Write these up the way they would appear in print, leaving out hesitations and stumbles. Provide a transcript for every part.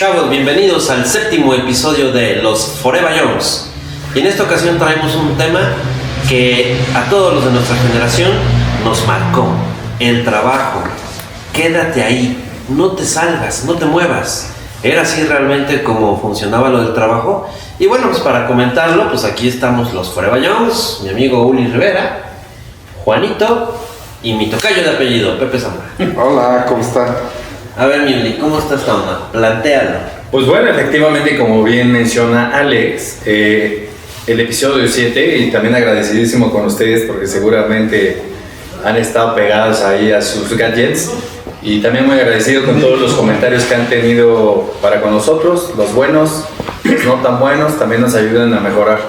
Chavos, bienvenidos al 7º episodio de Los Forever Youngs. Y en esta ocasión traemos un tema que a todos los de nuestra generación nos marcó: el trabajo. Quédate ahí, no te salgas, no te muevas. ¿Era así realmente como funcionaba lo del trabajo? Y bueno, pues para comentarlo, pues aquí estamos los Forever Youngs, mi amigo Uli Rivera, Juanito y mi tocayo de apellido, Pepe Zamora. Hola, ¿cómo están? A ver, mi Uli, ¿cómo está esta onda? Plantéalo. Pues bueno, efectivamente, como bien menciona Alex, el episodio 7, y también agradecidísimo con ustedes porque seguramente han estado pegados ahí a sus gadgets, y también muy agradecido con todos los comentarios que han tenido para con nosotros, los buenos, los no tan buenos, también nos ayudan a mejorar.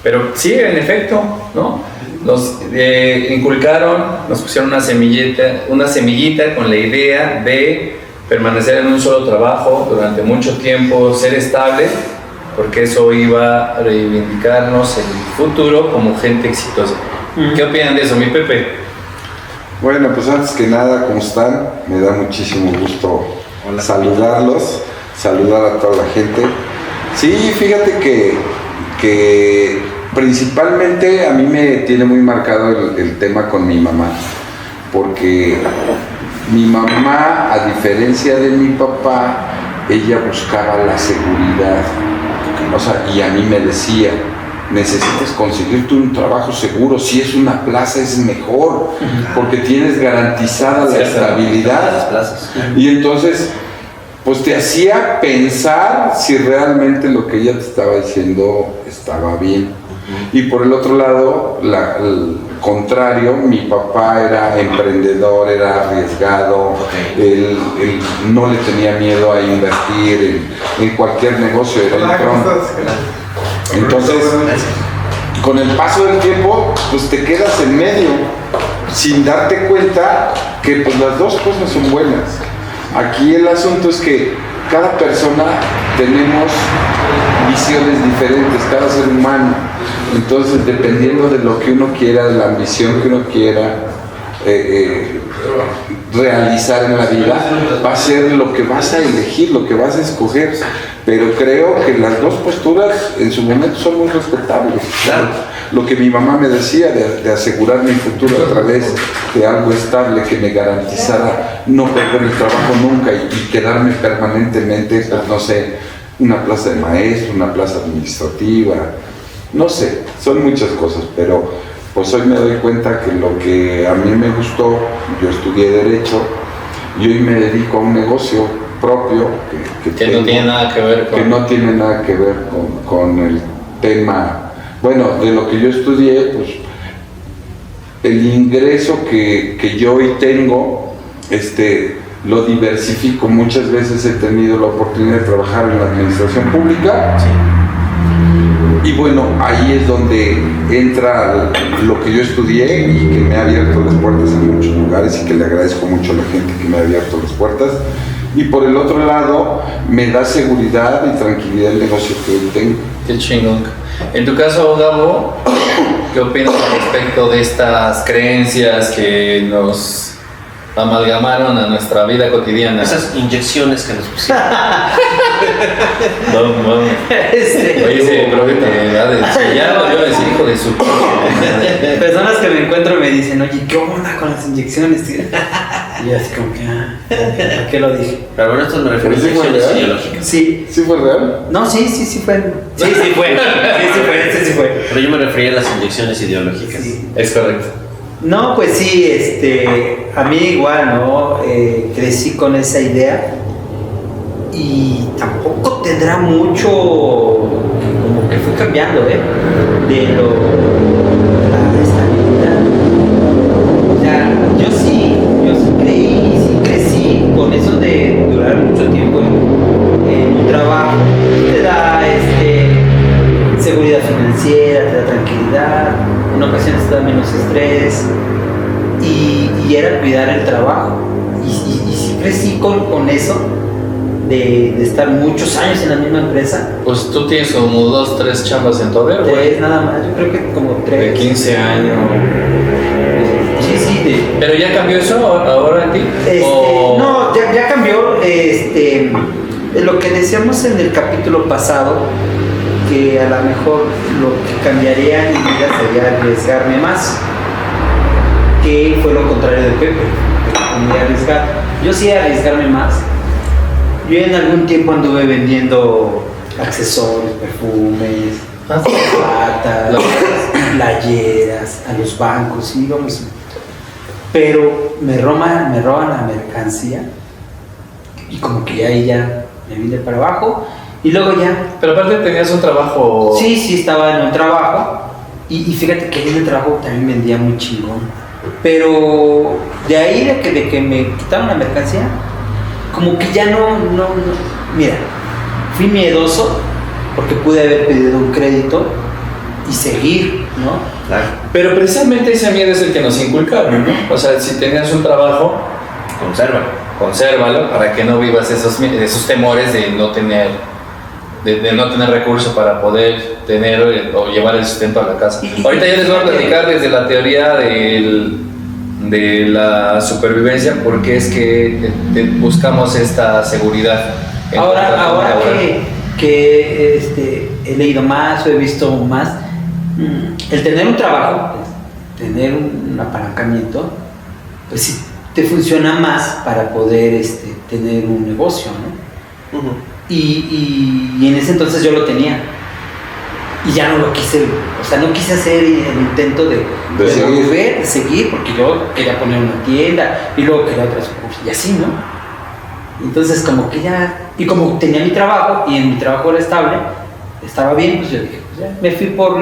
Pero sí, en efecto, ¿no? Nos inculcaron, nos pusieron una semillita con la idea de permanecer en un solo trabajo durante mucho tiempo, ser estable, porque eso iba a reivindicarnos en el futuro como gente exitosa. ¿Qué opinan de eso, mi Pepe? Bueno, pues antes que nada, ¿cómo están? Me da muchísimo gusto saludarlos, saludar a toda la gente. Sí, fíjate que principalmente a mí me tiene muy marcado el tema con mi mamá, porque mi mamá, a diferencia de mi papá, ella buscaba la seguridad. O sea, y a mí me decía: necesitas conseguirte un trabajo seguro, si es una plaza es mejor, porque tienes garantizada la estabilidad. Y entonces, pues te hacía pensar si realmente lo que ella te estaba diciendo estaba bien. Y por el otro lado, el contrario, mi papá era emprendedor, era arriesgado, él no le tenía miedo a invertir en cualquier negocio, era entrón. Entonces, con el paso del tiempo, pues te quedas en medio, sin darte cuenta que pues las dos cosas son buenas. Aquí el asunto es que cada persona tenemos visiones diferentes, cada ser humano. Entonces, dependiendo de lo que uno quiera, de la ambición que uno quiera realizar en la vida, va a ser lo que vas a elegir, lo que vas a escoger. Pero creo que las dos posturas en su momento son muy respetables. Claro. Lo que mi mamá me decía de asegurar mi futuro a través de algo estable que me garantizara no perder el trabajo nunca y quedarme permanentemente, pues, no sé, una plaza de maestro, una plaza administrativa, no sé, son muchas cosas, pero pues hoy me doy cuenta que lo que a mí me gustó, yo estudié Derecho y hoy me dedico a un negocio propio que no tiene nada que ver con... Que no tiene nada que ver con el tema, bueno, de lo que yo estudié, pues el ingreso que yo hoy tengo, lo diversifico. Muchas veces he tenido la oportunidad de trabajar en la administración pública. Sí. Y bueno, ahí es donde entra lo que yo estudié y que me ha abierto las puertas en muchos lugares y que le agradezco mucho a la gente que me ha abierto las puertas. Y por el otro lado, me da seguridad y tranquilidad el negocio que hoy tengo. Qué chingón. En tu caso, Gabo, ¿qué opinas al respecto de estas creencias que nos amalgamaron a nuestra vida cotidiana? Esas inyecciones que nos pusieron. No. Oye, ese profeta ya lo vio decir, hijo de su... Personas que me encuentro me dicen: oye, ¿qué onda con las inyecciones, tío? Y yo así como que, ¿por qué lo dije? Pero bueno, esto me refiero a ¿Sí fue inyecciones real? ideológicas. Sí. ¿Sí fue real? No, sí fue. Sí fue. Pero yo me refería a las inyecciones ideológicas. Sí. Es correcto. No, pues sí, a mí igual, ¿no? Crecí con esa idea y tampoco tendrá mucho, como que fui cambiando, de la estabilidad. O sea, yo sí creí, sí crecí con eso de durar mucho tiempo en un trabajo. Te da seguridad financiera, te da tranquilidad, en ocasiones te da menos estrés y era cuidar el trabajo. Y sí crecí con eso de estar muchos años en la misma empresa. Pues tú tienes como 2, 3 chambas en tu haber, güey. 3 nada más, yo creo que como 3. De 15 años. Sí. ¿Pero ya cambió eso ahora en ti? No, ya cambió. lo que decíamos en el capítulo pasado, que a lo mejor lo que cambiaría en mi vida sería arriesgarme más, que fue lo contrario de Pepe, que arriesgar. Yo sí arriesgarme más. Yo en algún tiempo anduve vendiendo accesorios, perfumes, batas, playeras, a los bancos, íbamos. Pero me roban la mercancía y como que ahí ya me vine para abajo y luego ya. Pero aparte tenías un trabajo... Sí, estaba en un trabajo y fíjate que en el trabajo también vendía muy chingón. Pero de ahí de que me quitaron la mercancía, como que ya no. Mira, fui miedoso porque pude haber pedido un crédito y seguir, ¿no? Claro. Pero precisamente ese miedo es el que nos inculcaron, ¿no? O sea, si tenías un trabajo, consérvalo para que no vivas esos temores de no tener recursos para poder tener o llevar el sustento a la casa. Ahorita ya les voy a platicar desde la teoría de la supervivencia, porque es que buscamos esta seguridad. Ahora que he leído más o he visto más, el tener un trabajo, tener un apalancamiento, pues sí te funciona más para poder tener un negocio, ¿no? Uh-huh. Y en ese entonces yo lo tenía y ya no lo quise, o sea, no quise hacer el intento de seguir, porque yo quería poner una tienda y luego quería otras cosas y así, ¿no? Entonces como que ya, y como tenía mi trabajo y en mi trabajo era estable, estaba bien, pues yo dije, pues ya, me fui por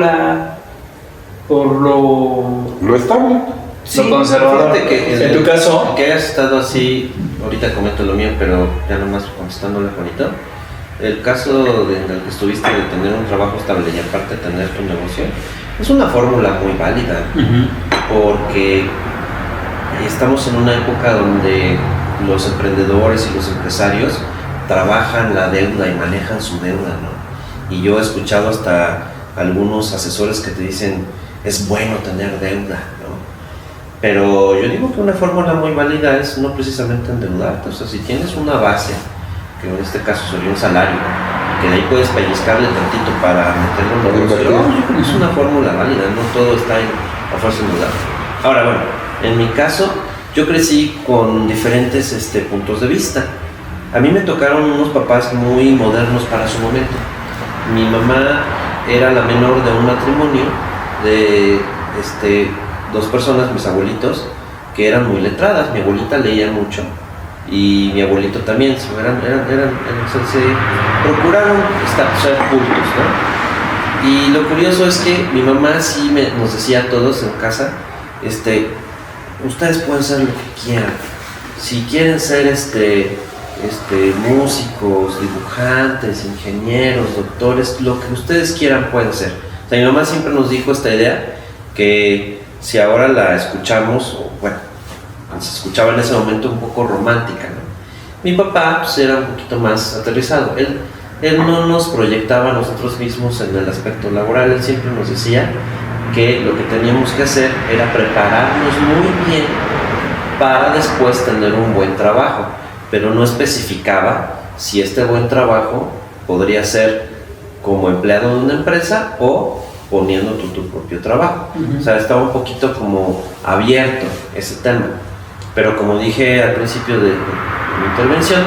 lo estable. Sí, lo conservador. Fíjate que en tu caso, que hayas estado así, ahorita comento lo mío, pero ya nomás contestándole a Juanito, el caso en el que estuviste de tener un trabajo estable y aparte tener tu negocio, es una fórmula muy válida, porque estamos en una época donde los emprendedores y los empresarios trabajan la deuda y manejan su deuda, ¿no? Y yo he escuchado hasta algunos asesores que te dicen, es bueno tener deuda, ¿no? Pero yo digo que una fórmula muy válida es no precisamente endeudarte, o sea, si tienes una base, que en este caso sería un salario, que de ahí puedes pellizcarle tantito para meterlo en el negocio, yo creo que es una fórmula válida, no todo está a fuerza de endeudar. Ahora, bueno, en mi caso, yo crecí con diferentes puntos de vista. A mí me tocaron unos papás muy modernos para su momento. Mi mamá era la menor de un matrimonio de dos personas, mis abuelitos, que eran muy letradas. Mi abuelita leía mucho y mi abuelito también. Se procuraron ser cultos, ¿no? Y lo curioso es que mi mamá sí nos decía a todos en casa, ustedes pueden ser lo que quieran. Si quieren ser músicos, dibujantes, ingenieros, doctores, lo que ustedes quieran pueden ser. O sea, mi mamá siempre nos dijo esta idea que si ahora la escuchamos, o bueno, se escuchaba en ese momento un poco romántica, ¿no? Mi papá pues, era un poquito más aterrizado. Él no nos proyectaba a nosotros mismos en el aspecto laboral. Él siempre nos decía que lo que teníamos que hacer era prepararnos muy bien para después tener un buen trabajo, pero no especificaba si este buen trabajo podría ser como empleado de una empresa o poniendo tu propio trabajo. O sea, estaba un poquito como abierto ese tema, pero como dije al principio de mi intervención,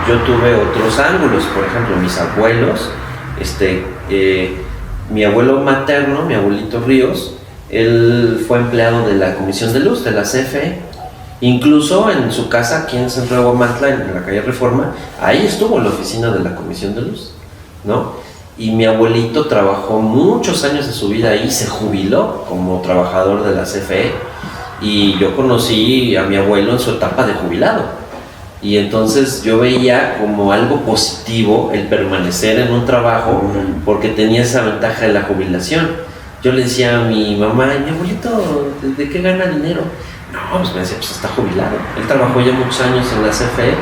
yo tuve otros ángulos. Por ejemplo, mis abuelos, mi abuelo materno, mi abuelito Ríos, él fue empleado de la Comisión de Luz, de la CFE. Incluso en su casa, aquí en Centro de Huamantla, en la calle Reforma, ahí estuvo la oficina de la Comisión de Luz, ¿no? Y mi abuelito trabajó muchos años de su vida ahí, se jubiló como trabajador de la CFE. Y yo conocí a mi abuelo en su etapa de jubilado. Y entonces yo veía como algo positivo el permanecer en un trabajo porque tenía esa ventaja de la jubilación. Yo le decía a mi mamá, mi abuelito, ¿de qué gana dinero? No, pues me decía, pues está jubilado. Él trabajó ya muchos años en la CFE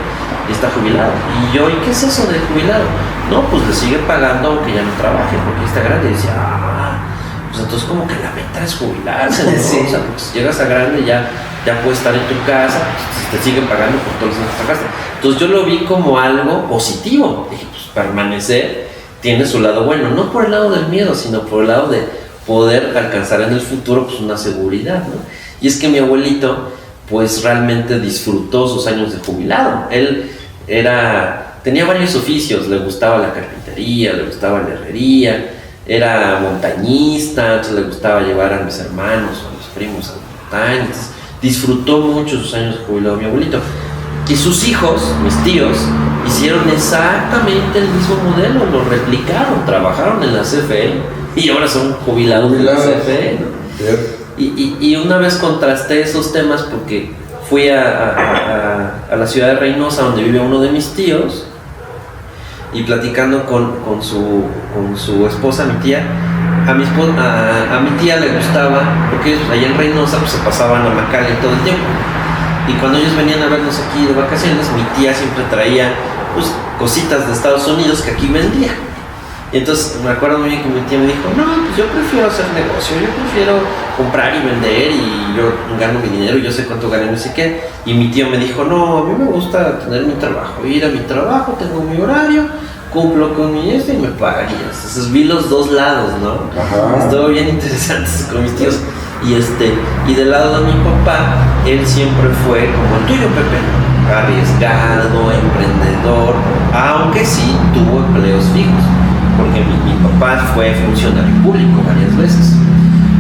y está jubilado. Y yo, ¿y qué es eso de jubilado? No, pues le sigue pagando aunque ya no trabaje porque está grande. Y decía, pues entonces como que la meta es jubilarse, ¿no? Sí. O sea, porque si llegas a grande ya puedes estar en tu casa, pues, te siguen pagando por todos los años que pagaste. Entonces yo lo vi como algo positivo. Dije, pues permanecer tiene su lado bueno, no por el lado del miedo, sino por el lado de poder alcanzar en el futuro pues una seguridad, ¿no? Y es que mi abuelito pues realmente disfrutó sus años de jubilado. Él tenía varios oficios, le gustaba la carpintería, le gustaba la herrería, era montañista, entonces le gustaba llevar a mis hermanos o a mis primos a la montaña. Entonces, disfrutó mucho sus años de jubilado mi abuelito. Y sus hijos, mis tíos, hicieron exactamente el mismo modelo, lo replicaron, trabajaron en la CFE y ahora son jubilados de la CFE, ¿no? Y una vez contrasté esos temas porque fui a la ciudad de Reynosa, donde vive uno de mis tíos, y platicando con su esposa, mi tía, a mi tía le gustaba, porque ellos allá en Reynosa pues, se pasaban a McAllen todo el tiempo. Y cuando ellos venían a vernos aquí de vacaciones, mi tía siempre traía pues, cositas de Estados Unidos que aquí vendía. Y entonces me acuerdo muy bien que mi tía me dijo, no, pues yo prefiero hacer negocio, yo prefiero comprar y vender y yo gano mi dinero, yo sé cuánto gano, no sé qué. Y mi tío me dijo, no, a mí me gusta tener mi trabajo, ir a mi trabajo, tengo mi horario, cumplo con mi y me pagan. Y entonces vi los dos lados, ¿no? Ajá. Estuvo bien interesante con mis tíos. Y del lado de mi papá, él siempre fue como el tuyo, Pepe, arriesgado, emprendedor, aunque sí tuvo empleos fijos, porque mi papá fue funcionario público varias veces.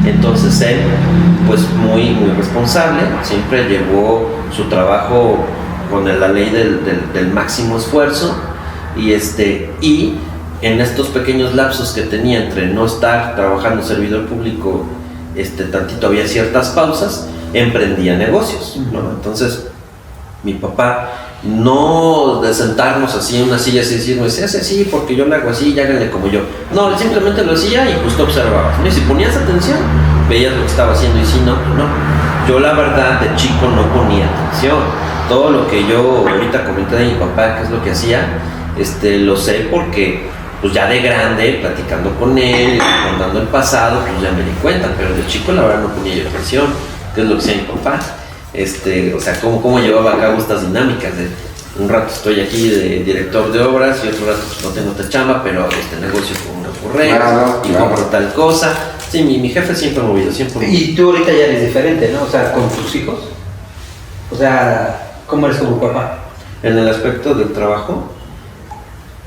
Entonces él, pues muy responsable, siempre llevó su trabajo con la ley del máximo esfuerzo y en estos pequeños lapsos que tenía entre no estar trabajando servidor público, tantito había ciertas pausas, emprendía negocios, ¿no? Entonces mi papá, no de sentarnos así en una silla así, decirme, se hace así porque yo lo hago así y háganle como yo. No, él simplemente lo hacía y justo observabas, ¿no? Y si ponías atención, veías lo que estaba haciendo y si no, pues no. Yo la verdad de chico no ponía atención. Todo lo que yo ahorita comenté de mi papá, que es lo que hacía, lo sé porque pues ya de grande, platicando con él, contando el pasado, pues ya me di cuenta, pero de chico la verdad no ponía yo atención, que es lo que hacía mi papá. O sea, cómo llevaba a cabo estas dinámicas de un rato estoy aquí de director de obras y otro rato pues, no tengo esta chamba, pero hago este negocio con una correa y compro tal cosa. Sí, mi jefe siempre ha movido, siempre. Y tú ahorita ya eres diferente, ¿no? O sea, con tus hijos. O sea, ¿cómo eres como papá? En el aspecto del trabajo,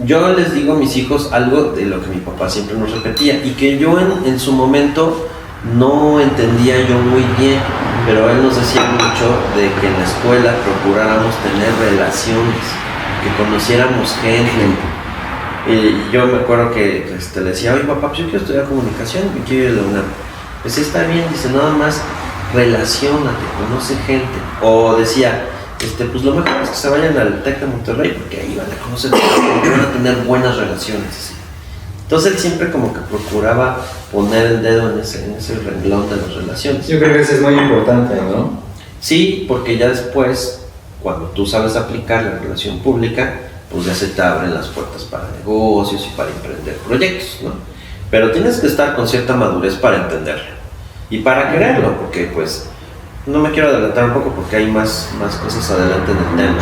yo les digo a mis hijos algo de lo que mi papá siempre nos repetía y que yo en su momento no entendía yo muy bien, pero él nos decía mucho de que en la escuela procuráramos tener relaciones, que conociéramos gente. Y yo me acuerdo que le decía, oye papá, pues yo quiero estudiar comunicación, yo quiero ir a la UNAM. Pues está bien, dice, nada más relaciónate, conoce gente. O decía, pues lo mejor es que se vayan al TEC de Monterrey porque ahí van a conocer gente, van a tener buenas relaciones. Así. Entonces él siempre como que procuraba poner el dedo en ese renglón de las relaciones. Yo creo que eso es muy importante, ¿no? Sí, porque ya después, cuando tú sabes aplicar la relación pública, pues ya se te abren las puertas para negocios y para emprender proyectos, ¿no? Pero tienes que estar con cierta madurez para entenderlo y para quererlo, porque pues no me quiero adelantar un poco porque hay más cosas adelante en el tema,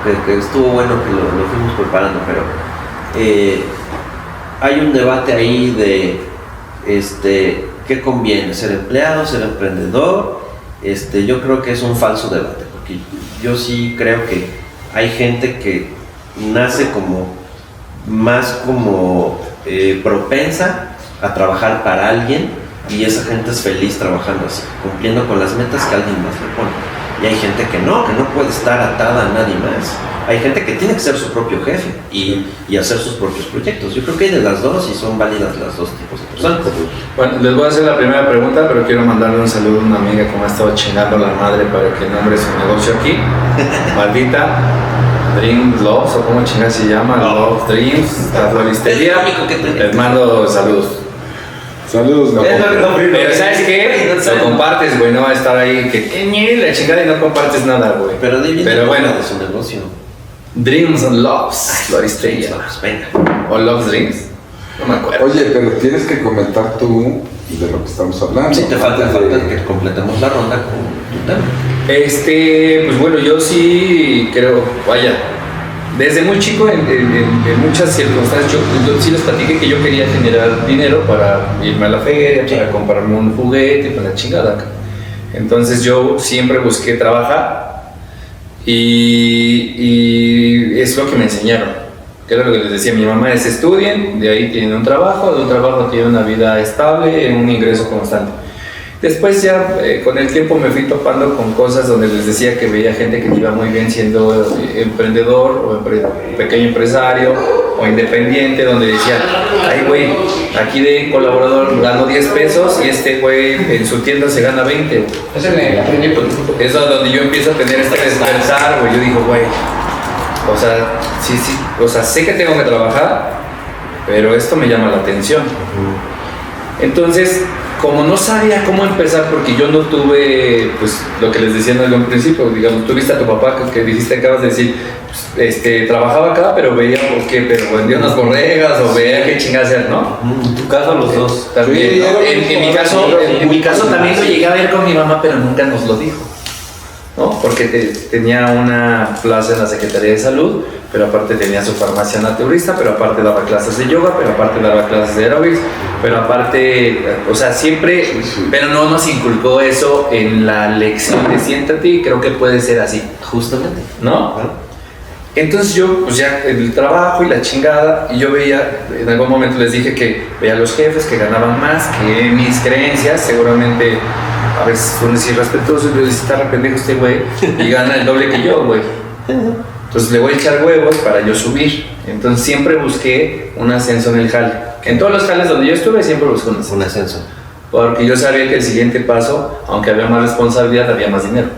pero que estuvo bueno que lo fuimos preparando, pero hay un debate ahí de ¿qué conviene? ¿Ser empleado? ¿Ser emprendedor? Yo creo que es un falso debate, porque yo sí creo que hay gente que nace más propensa a trabajar para alguien y esa gente es feliz trabajando así, cumpliendo con las metas que alguien más le pone. Y hay gente que no puede estar atada a nadie más. Hay gente que tiene que ser su propio jefe y hacer sus propios proyectos. Yo creo que hay de las dos y son válidas las dos tipos de personas. Bueno, les voy a hacer la primera pregunta, pero quiero mandarle un saludo a una amiga que me ha estado chingando la madre para que nombre su negocio aquí. Maldita Dream Loves, o como chingada se llama, Love Dreams, la floristería. Les mando saludos. Saludos, no. Pero ¿sabes qué? Lo compartes, güey, no va a estar ahí que la chingada y no compartes nada, güey. Pero bueno, de su negocio. Dreams and Loves, floristería. Venga. O Loves Dreams. No me acuerdo. Oye, pero tienes que comentar tú de lo que estamos hablando. Si te falta Antes de- que completemos la ronda con tu tema. Pues bueno, yo sí creo, vaya, desde muy chico en muchas circunstancias, yo sí les platiqué que yo quería generar dinero para irme a la feria, para comprarme un juguete, para la chingada. Entonces yo siempre busqué trabajar y es lo que me enseñaron. Que era lo que les decía, mi mamá es estudien, de ahí tienen un trabajo, de un trabajo tienen una vida estable, un ingreso constante. Después ya con el tiempo me fui topando con cosas donde les decía que veía gente que iba muy bien siendo emprendedor o pequeño empresario o independiente, donde decía, ay güey, aquí de colaborador gano 10 pesos y este güey en su tienda se gana 20. Eso me aprendí por Eso es donde yo empiezo a tener este despertar, güey. Yo digo, güey, o sea, sí, o sea, sé que tengo que trabajar, pero esto me llama la atención. Entonces, como no sabía cómo empezar, porque yo no tuve, pues, lo que les decía en algún principio, digamos, tuviste a tu papá que dijiste, acabas de decir, pues, trabajaba acá, pero veía, pero vendía unas borregas o veía qué chingadas hacer, ¿no? En tu caso, los dos. También, Sí, ¿no? era En mi caso también lo llegué a ver con mi mamá, pero nunca nos lo dijo, ¿no? Porque tenía una plaza en la Secretaría de Salud, pero aparte tenía su farmacia naturista, pero aparte daba clases de yoga, pero aparte daba clases de aerobics, pero aparte, o sea, siempre, pero no nos inculcó eso en la lección de siéntate y creo que puede ser así, Justamente. ¿no? Claro. Entonces yo, pues ya el trabajo y la chingada, y yo veía, en algún momento les dije que veía a los jefes que ganaban más que mis creencias, seguramente a veces son irrespetuosos, yo decía, está pendejo este güey, y gana el doble que yo, güey. Entonces le voy a echar huevos para yo subir. Entonces siempre busqué un ascenso en el jale. En todos los jales donde yo estuve siempre busqué un ascenso. Un ascenso. Porque yo sabía que el siguiente paso, aunque había más responsabilidad, había más dinero.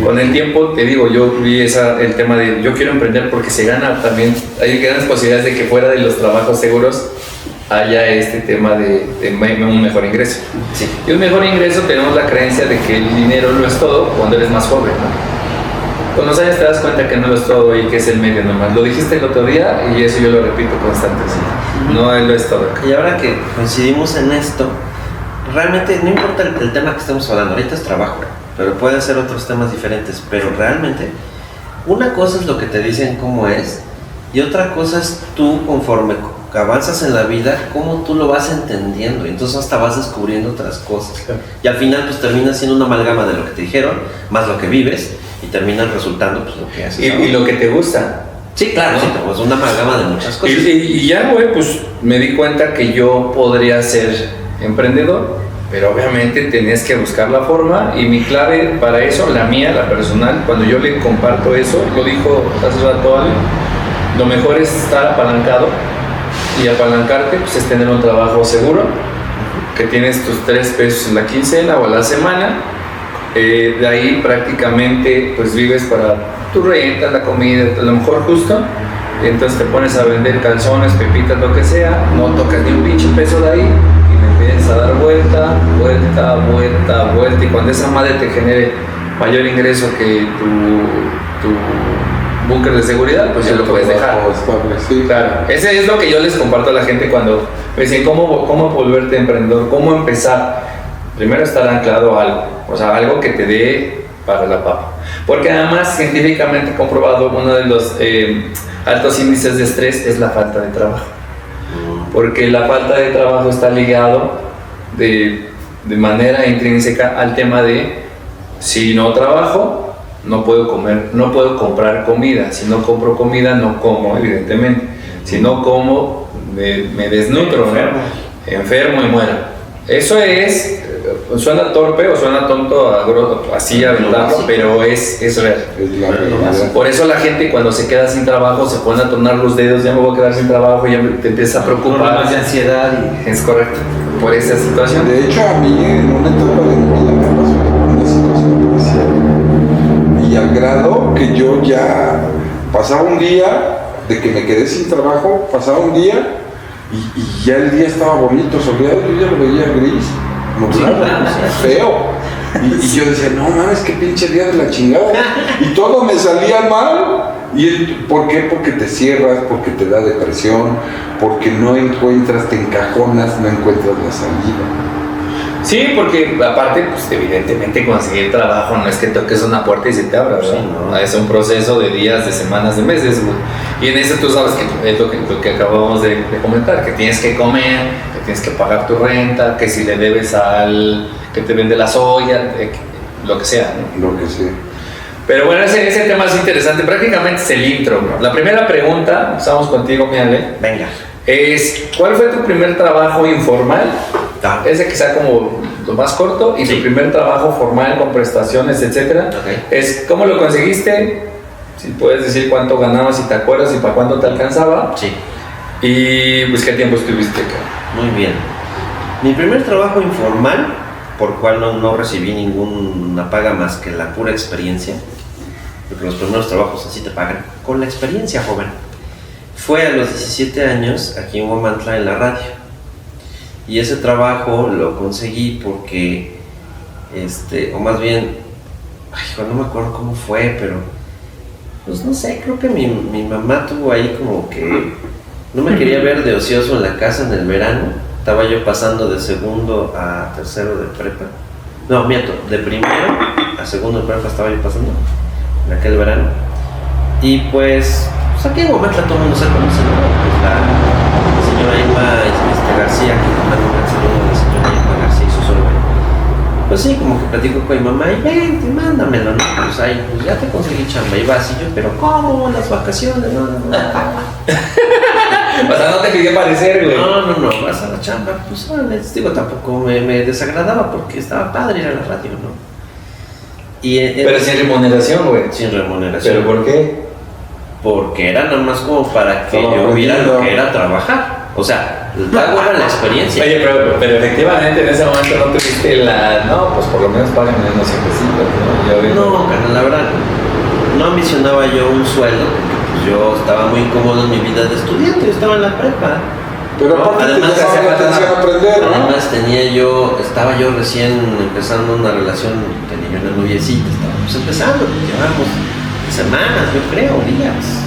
Con el tiempo, te digo, yo vi el tema de yo quiero emprender porque se gana también, hay grandes posibilidades de que fuera de los trabajos seguros haya este tema de un mejor ingreso. Sí. Y un mejor ingreso tenemos la creencia de que el dinero no es todo cuando eres más joven, ¿no? Con los años te das cuenta que no lo es todo y que es el medio nomás. Lo dijiste el otro día y eso yo lo repito constantemente. No lo es todo. Y ahora que coincidimos en esto, realmente no importa el tema que estemos hablando, ahorita es trabajo, pero pueden ser otros temas diferentes, pero realmente una cosa es lo que te dicen cómo es y otra cosa es tú conforme avanzas en la vida, cómo tú lo vas entendiendo y entonces hasta vas descubriendo otras cosas y al final pues termina siendo una amalgama de lo que te dijeron más lo que vives y terminas resultando pues lo que haces ahora. Y lo que te gusta. Sí, claro, sí, pues una amalgama de muchas cosas. Y ya, güey, pues me di cuenta que yo podría ser emprendedor, pero obviamente tenías que buscar la forma y mi clave para eso, la mía, la personal, cuando yo le comparto eso, lo dijo hace rato Ale, lo mejor es estar apalancado y apalancarte pues es tener un trabajo seguro, que tienes tus 3 pesos en la quincena o a la semana, de ahí prácticamente pues vives para tu renta, la comida, a lo mejor justo, entonces te pones a vender calzones, pepitas, lo que sea, no tocas ni un pinche peso de ahí y me empiezas a dar vuelta, vuelta, vuelta, vuelta y cuando esa madre te genere mayor ingreso que tu búnker de seguridad, pues ya lo puedes dejar. Sí. Claro, ese es lo que yo les comparto a la gente cuando me dicen cómo volverte emprendedor, cómo empezar. Primero estar anclado a algo, o sea, algo que te dé para la papa. Porque además, científicamente comprobado, uno de los altos índices de estrés es la falta de trabajo. Porque la falta de trabajo está ligado de manera intrínseca al tema de si no trabajo, no puedo comer, no puedo comprar comida. Si no compro comida, no como, evidentemente. Si no como, me desnutro, ¿no? Enfermo y muero. Eso es, suena torpe o suena tonto, así aventarlo, pero es real. Es la realidad. Por eso la gente cuando se queda sin trabajo se pone a tronar los dedos, ya me voy a quedar sin trabajo, ya te empieza a preocupar. problemas de ansiedad y Es correcto, por esa situación. De hecho, a mí en una etapa de mi vida me pasó una situación parecida. Y al grado que yo ya pasaba un día de que me quedé sin trabajo, pasaba un día y ya el día estaba bonito, soleado, yo ya lo veía gris, nublado, feo. Y yo decía, no mames, qué pinche día de la chingada. Y todo me salía mal. ¿Por qué? Porque te cierras, porque te da depresión, porque no encuentras, te encajonas, no encuentras la salida. Sí, porque aparte, pues evidentemente conseguir trabajo no es que toques una puerta y se te abra, ¿verdad? Sí, ¿no? Es un proceso de días, de semanas, de meses, güey. Y en eso tú sabes que es lo que acabamos de comentar, que tienes que comer, que tienes que pagar tu renta, que si le debes al que te vende la soya, lo que sea, ¿no? Lo que sea. Pero bueno, ese tema es interesante, prácticamente es el intro, ¿no? La primera pregunta, estamos contigo, mi Ale, Venga. es ¿cuál fue tu primer trabajo informal? Ah, Ese que sea como lo más corto y Sí. tu primer trabajo formal con prestaciones, etcétera. Ok. Es cómo lo conseguiste, si puedes decir cuánto ganabas, si te acuerdas y para cuánto te alcanzaba sí. y pues qué tiempo estuviste acá. Muy bien. Mi primer trabajo informal, por cual no recibí ninguna paga más que la pura experiencia, porque los primeros trabajos así te pagan, con la experiencia, joven, fue a los 17 años aquí en Huamantla en la radio. Y ese trabajo lo conseguí porque, o más bien, no me acuerdo cómo fue, pero, pues no sé, creo que mi mamá tuvo ahí como que no me quería ver de ocioso en la casa en el verano. Estaba yo pasando de segundo a tercero de prepa. No, miento, de primero a segundo de prepa estaba yo pasando en aquel verano. Y pues aquí en Huamantla todo el mundo se conoce, ¿no? Pues la señora Irma García, que le mando un gran saludo a la señora Irma García y su suegra. Pues sí, como que platico con mi mamá y vente, mándamelo, ¿no? Pues ahí, pues ya te conseguí chamba. Y vas y yo, pero ¿cómo? Las vacaciones, no. O sea, no te pidió parecer, güey. No, vas a la chamba, pues les digo, tampoco me desagradaba porque estaba padre ir a la radio, ¿no? Y Pero sin remuneración, güey. sin remuneración. ¿Pero por qué? Porque era nada más como para que Como yo viera lo aprendiendo. que era trabajar. O sea, el pago era la experiencia. Oye, pero efectivamente en ese momento no tuviste no, pues por lo menos págame unos 100 pesitos, ¿no? No, carnal, la verdad, no ambicionaba yo un sueldo, porque pues, yo estaba muy cómodo en mi vida de estudiante, yo estaba en la prepa. Pero No, aparte además, te llama la atención aprender, ¿no? Además estaba yo recién empezando una relación, tenía una noviecita, estábamos empezando, llevábamos semanas, yo creo, días.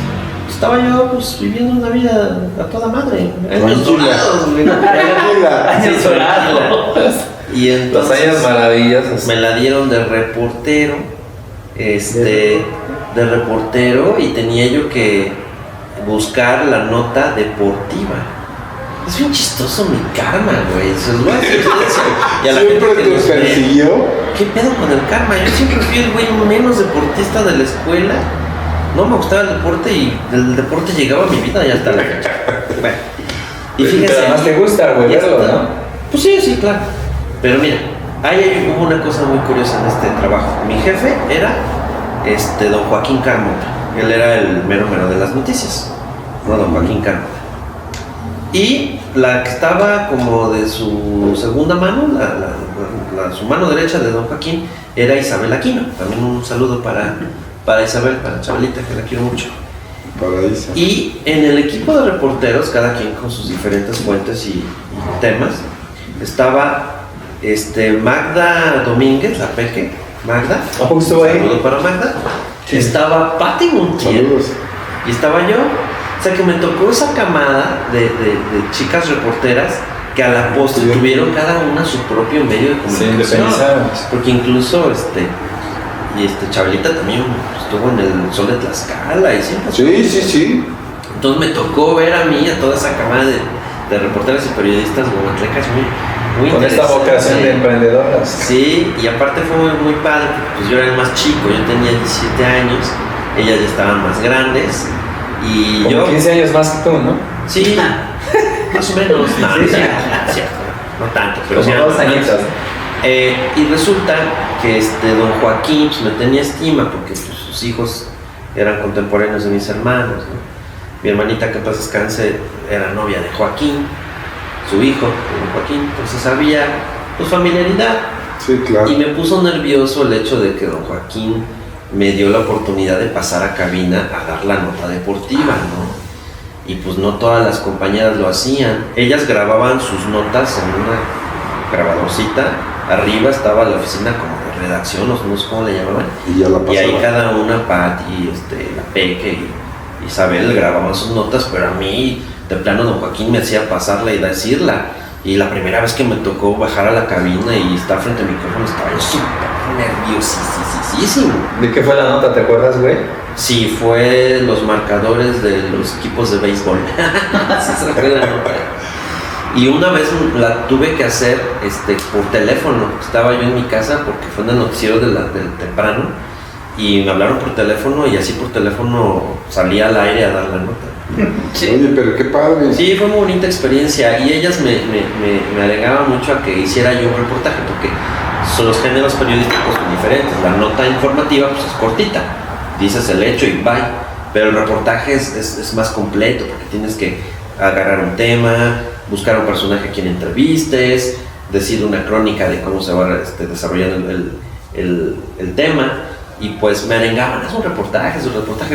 Estaba yo pues viviendo una vida a toda madre. Años Tranquila. dorados, güey. Tranquila. Sí, tranquila. Y Los entonces años maravillosos. me la dieron de reportero, de reportero, y tenía yo que buscar la nota deportiva. Es bien chistoso mi karma, güey. Se los voy a decir a ustedes y a la ¿Siempre gente que te nos ve. persiguió? ¿Qué pedo con el karma? Yo siempre fui el güey menos deportista de la escuela. No me gustaba el deporte y del deporte llegaba a mi vida y hasta la fecha. Bueno, y Pero fíjense. además te gusta, güey, ya verlo, está. ¿no? Pues sí, claro. Pero mira, ahí hubo una cosa muy curiosa en este trabajo. Mi jefe era don Joaquín Carmota. Él era el mero de las noticias. No, don Joaquín Carmota. Y la que estaba como de su segunda mano, su mano derecha de don Joaquín, era Isabel Aquino. También un saludo para Isabel, para Chabelita, que la quiero mucho. Paraíso. Y en el equipo de reporteros, cada quien con sus diferentes fuentes y temas, estaba Magda Domínguez, la Peque, Magda. ¿A poco estuvo ahí? Saludo para Magda. Sí. Estaba Patti Montiel. Saludos. Y estaba yo. O sea que me tocó esa camada de chicas reporteras que a la postre Sí. tuvieron cada una su propio medio de Se comunicación. independizaron. Porque incluso Chabelita también estuvo en el Sol de Tlaxcala y siempre. Sí. Entonces me tocó ver a mí, a toda esa camada de reporteras y periodistas guamatlecas muy Con esta interesante. vocación de emprendedoras. Sí, y aparte fue muy padre, porque pues yo era el más chico, yo tenía 17 años, ellas ya estaban más grandes, y Como yo... 15 años más que tú, ¿no? Sí, más o menos, no tanto, pero Como sí, 2 añitos. y resulta que don Joaquín pues, me tenía estima porque pues, sus hijos eran contemporáneos de mis hermanos, ¿no? Mi hermanita, que en paz descanse, era novia de Joaquín, su hijo, don Joaquín, entonces había pues, familiaridad. Sí, claro. Y me puso nervioso el hecho de que don Joaquín me dio la oportunidad de pasar a cabina a dar la nota deportiva, ¿no? Y pues no todas las compañeras lo hacían. Ellas grababan sus notas en una grabadorcita. Arriba estaba la oficina como de redacción, no sé cómo le llamaban. Y ya la Y ahí pasaba. cada una, Pati, la Peque y Isabel grababan sus notas, pero a mí, de plano, don Joaquín me hacía pasarla y decirla. Y la primera vez que me tocó bajar a la cabina y estar frente al micrófono, estaba yo súper nerviosísimo. ¿De qué fue la nota? ¿Te acuerdas, güey? Sí, fue los marcadores de los equipos de béisbol. Sí, se fue la nota. Y una vez la tuve que hacer por teléfono. Estaba yo en mi casa porque fue en el noticiero del temprano y me hablaron por teléfono y así por teléfono salía al aire a dar la nota. Sí. Oye, pero qué padre. Sí, fue muy bonita experiencia y ellas me alegaban mucho a que hiciera yo un reportaje porque son los géneros periodísticos son diferentes. La nota informativa pues es cortita, dices el hecho y bye, pero el reportaje es más completo porque tienes que agarrar un tema, buscar a un personaje a quien entrevistes, decir una crónica de cómo se va desarrollando el tema. Y pues me arengaban, es un reportaje,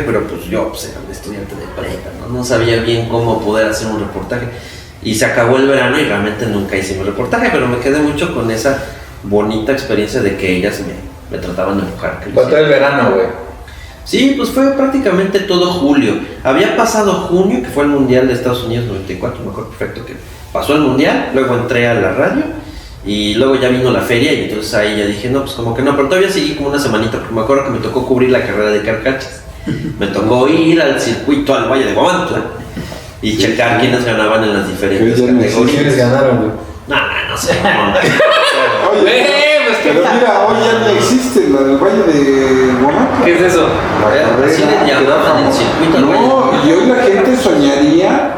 pero pues yo era un estudiante de prepa, no sabía bien cómo poder hacer un reportaje. Y se acabó el verano y realmente nunca hice un reportaje, pero me quedé mucho con esa bonita experiencia de que ellas me trataban de empujar. Fue todo el verano, güey. Sí, pues fue prácticamente todo julio. Había pasado junio, que fue el Mundial de Estados Unidos 94, me acuerdo perfecto que pasó el Mundial, luego entré a la radio y luego ya vino la feria y entonces ahí ya dije, no, pues como que no, pero todavía seguí como una semanita porque me acuerdo que me tocó cubrir la carrera de Carcachas. Me tocó ir al circuito, al Valle de Guamantla y checar quiénes ganaban en las diferentes ¿Quiénes categorías. ganaron, güey? No sé, mamá. Oye, pero mira, hoy ya no existe la del Valle de Guamantla. ¿Qué es eso? Así le llamaban el circuito al Valle de No, Guamantla. y hoy la gente soñaría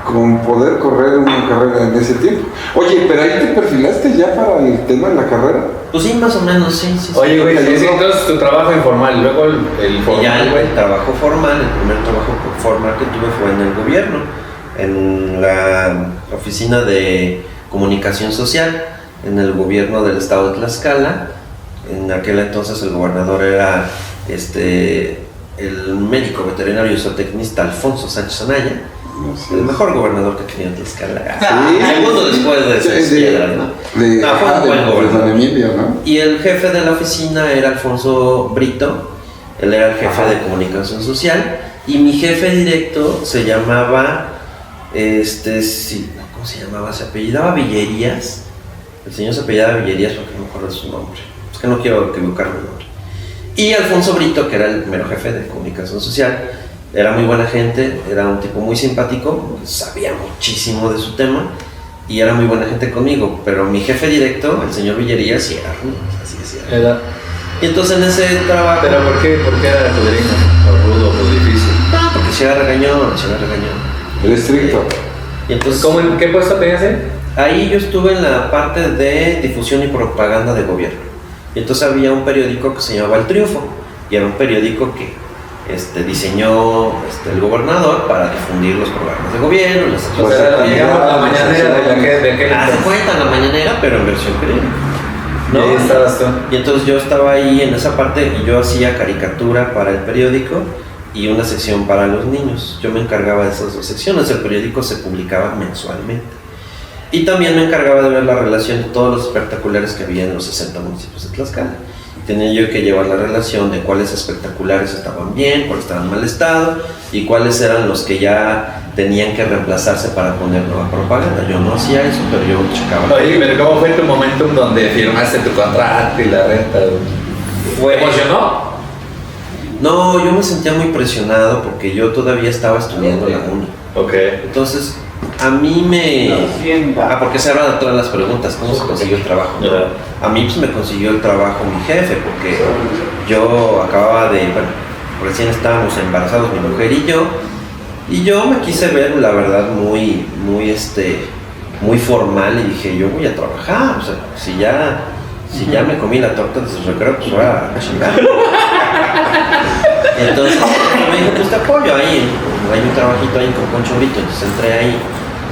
con poder correr una carrera en ese tiempo. Oye, pero ahí te perfilaste ya para el tema de la carrera. Pues sí, más o menos, sí. Oye, güey, entonces tu trabajo informal, luego el Y formal, ya güey. el trabajo formal, el primer trabajo formal que tuve fue en el gobierno, en la oficina de comunicación social, en el gobierno del estado de Tlaxcala. En aquel entonces el gobernador era el médico veterinario y zootecnista Alfonso Sánchez Anaya, el mejor gobernador que tenía Tlaxcala. Sí. Segundo después de Seis Piedras, ¿no? Fue un buen de gobernador. Don Emilio, ¿no? Y el jefe de la oficina era Alfonso Brito, él era el jefe de comunicación social, y mi jefe directo se llamaba, ¿cómo se llamaba? Se apellidaba Villerías, el señor se apellidaba Villerías porque no me acuerdo de su nombre, es que no quiero equivocarme el nombre. Y Alfonso Brito, que era el mero jefe de comunicación social, era muy buena gente, era un tipo muy simpático, sabía muchísimo de su tema, y era muy buena gente conmigo, pero mi jefe directo, el señor Villerías, sí era rudo, así decía. Era. Y entonces en ese trabajo... ¿Pero por qué? ¿Por qué era Federico? ¿O rudo o difícil? No, porque se era regañón. El estricto. Y entonces, ¿En qué puesto tenías ahí? ahí yo estuve en la parte de difusión y propaganda de gobierno. Y entonces había un periódico que se llamaba El Triunfo, y era un periódico que diseñó el gobernador para difundir los programas de gobierno. O sea, digamos la mañanera de aquel Haz de cuenta la mañanera, pero en versión periódico. ¿No? Y ahí estabas tú. Y entonces yo estaba ahí en esa parte y yo hacía caricatura para el periódico y una sección para los niños. Yo me encargaba de esas dos secciones. El periódico se publicaba mensualmente. Y también me encargaba de ver la relación de todos los espectaculares que había en los 60 municipios de Tlaxcala. Tenía yo que llevar la relación de cuáles espectaculares estaban bien, cuáles estaban en mal estado y cuáles eran los que ya tenían que reemplazarse para poner nueva propaganda. Yo no hacía eso, pero yo checaba. Oye, pero ¿cómo fue tu momentum donde firmaste tu contrato y la renta? ¿Te emocionó? No, yo me sentía muy presionado porque yo todavía estaba estudiando la uni. Ok. Entonces, a mí me... porque se hablan de todas las preguntas, ¿cómo se consiguió el trabajo? A mí pues, me consiguió el trabajo mi jefe, porque yo acababa de... Bueno, recién estábamos embarazados mi mujer y yo me quise ver, la verdad, muy formal y dije, yo voy a trabajar, o sea, si ya me comí la torta de sus recreos, pues voy a chingar. Y entonces me dijo, pues te apoyo ahí, hay un trabajito ahí con Poncho Brito, entonces entré ahí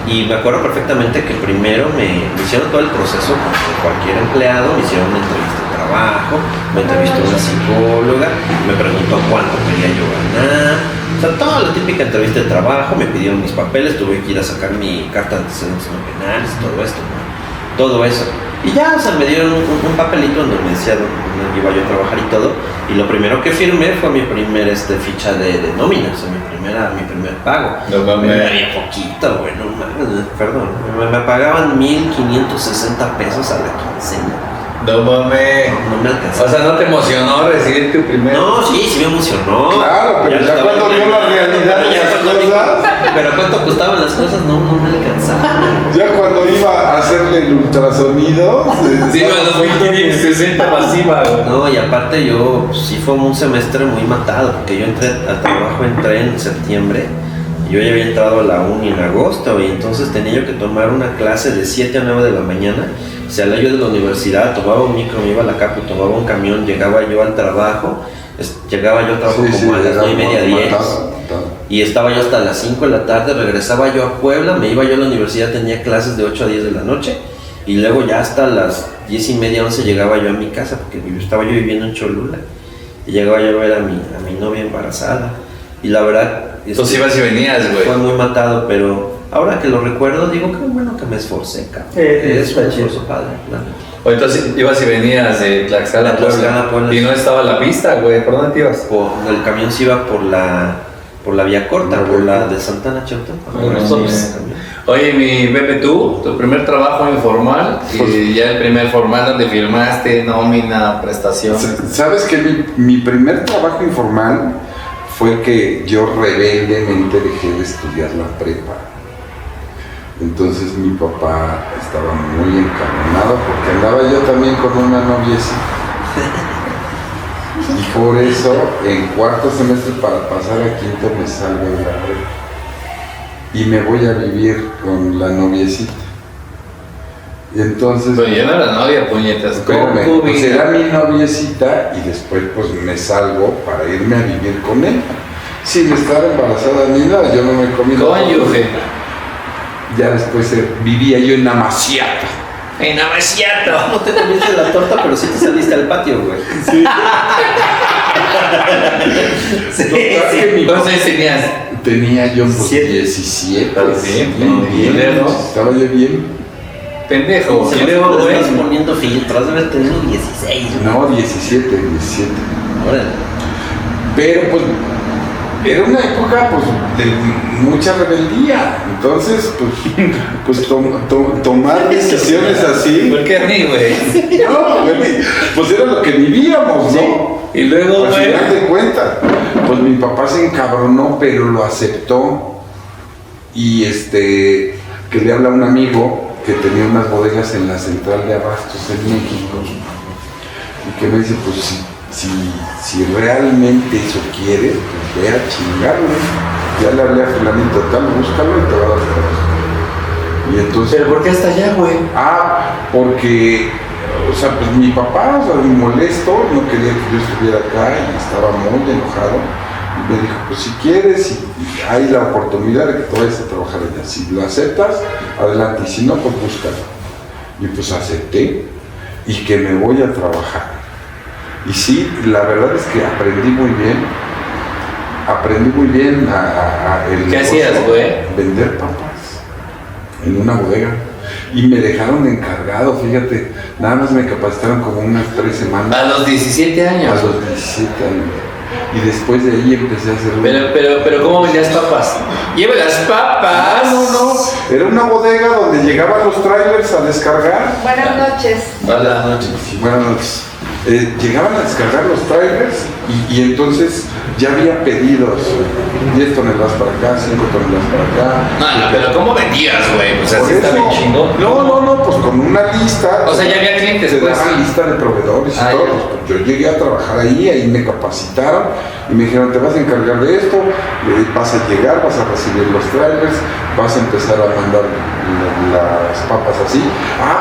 y me acuerdo perfectamente que primero me hicieron todo el proceso como cualquier empleado, me hicieron una entrevista de trabajo, me entrevistó una psicóloga, me preguntó cuánto quería yo ganar, o sea, toda la típica entrevista de trabajo, me pidieron mis papeles, tuve que ir a sacar mi carta de antecedentes no penales, todo esto, ¿no? Todo eso. Y ya, o sea, me dieron un papelito donde me decía dónde iba yo a trabajar y todo. Y lo primero que firmé fue mi primer ficha de nómina, o sea, mi primer pago. No mames. Me daría poquito, güey, no mames, perdón. Me pagaban 1,560 pesos a la quincena. No mames. No me alcanzaba. O sea, ¿no te emocionó recibir tu primer? No, sí me emocionó. Claro, pero ya estaba cuando vio la realidad de las cosas, pero cuánto costaban las cosas, no me alcanzaba. ya cuando iba a hacerle el ultrasonido, Sí, a los 1560 masiva, güey. No, y aparte yo, sí fue un semestre muy matado, porque yo entré al trabajo en septiembre, y yo ya había entrado a la uni en agosto, y entonces tenía yo que tomar una clase de 7 a 9 de la mañana. Salía yo de la universidad, tomaba un micro, me iba a la capu, tomaba un camión, llegaba yo al trabajo, llegaba yo al trabajo como a las 9:30, 10, y estaba yo hasta las 5 de la tarde, regresaba yo a Puebla, me iba yo a la universidad, tenía clases de 8 a 10 de la noche, y luego ya hasta las 10:30, 11 llegaba yo a mi casa, porque estaba yo viviendo en Cholula, y llegaba yo a ver a mi novia embarazada, y la verdad... Entonces ibas y venías, güey. Fue muy matado, pero ahora que lo recuerdo, digo que bueno que me esforcé, cabrón. Es un esfuerzo padre, claro. O entonces ibas y venías de Tlaxcala a Puebla. Y no estaba la pista, güey. ¿Por dónde te ibas? El camión se iba por la vía corta, por la de Santana Chautempan. Oye, mi Pepe, tu primer trabajo informal y ya el primer formal donde firmaste nómina, prestaciones. ¿Sabes que mi primer trabajo informal fue que yo rebeldemente dejé de estudiar la prepa? Entonces mi papá estaba muy encabronado porque andaba yo también con una noviecita. Y por eso, en cuarto semestre, para pasar a quinto, me salgo de la prepa. Y me voy a vivir con la noviecita. Y entonces... Pero ya no era novia, puñetas. Espérame, pues era mi noviecita y después pues me salgo para irme a vivir con él. Sin estar embarazada ni nada, yo no me comí nada. Cónyuge. Ya después vivía yo en Amaciato. En Amaciato. No te comiste la torta, pero sí te saliste al patio, güey. Sí. Sí. ¿Cuántos tenías? Tenía yo pues 17. 17. Sí, bien, ¿no? estaba yo bien. Pendejo. Si Y luego, le güey. estás poniendo filtros, debes tener 16, güey. No, 17. Órale. Pero pues era una época pues de mucha rebeldía. Entonces pues tomar decisiones así. ¿Por qué a mí, güey? No, güey, pues era lo que vivíamos, ¿no? Y luego, Al güey. final de cuentas, pues mi papá se encabronó, pero lo aceptó. Y que le habla a un amigo que tenía unas bodegas en la central de abastos en México. Y que me dice, pues si realmente eso quiere, pues ve a chingarle. Ya le hablé a fulanito tal, búscalo y te va a dar trabajo. Y entonces... ¿Pero por qué hasta allá, güey? Porque, o sea, pues mi papá, o sea, muy molesto, no quería que yo estuviera acá y estaba muy enojado. Y me dijo, pues si quieres, y hay la oportunidad de que te vayas a trabajar allá. Si lo aceptas, adelante, y si no, pues búscalo. Y pues acepté y que me voy a trabajar. Y sí, la verdad es que aprendí muy bien el ¿Qué hacías, güey? Vender papas en una bodega. Y me dejaron encargado, fíjate, nada más me capacitaron como unas 3 semanas. A los 17 años. A los 17 años. Y después de ahí empecé a hacer... Pero ¿cómo vendías papas? ¡Lleve las papas! No. Era una bodega donde llegaban los trailers a descargar. Buenas noches. Buenas noches. Buenas noches. Llegaban a descargar los trailers y entonces ya había pedidos 10 toneladas para acá, 5 toneladas para acá. No, pero ¿cómo vendías, güey? Pues Por así está eso- bien chingón. No, pues con una lista. O sea, ya había clientes, Se pues. daban lista de proveedores y Ah, todo. ya. Pues, yo llegué a trabajar ahí me capacitaron y me dijeron, te vas a encargar de esto, vas a llegar, vas a recibir los trailers, vas a empezar a mandar las papas así.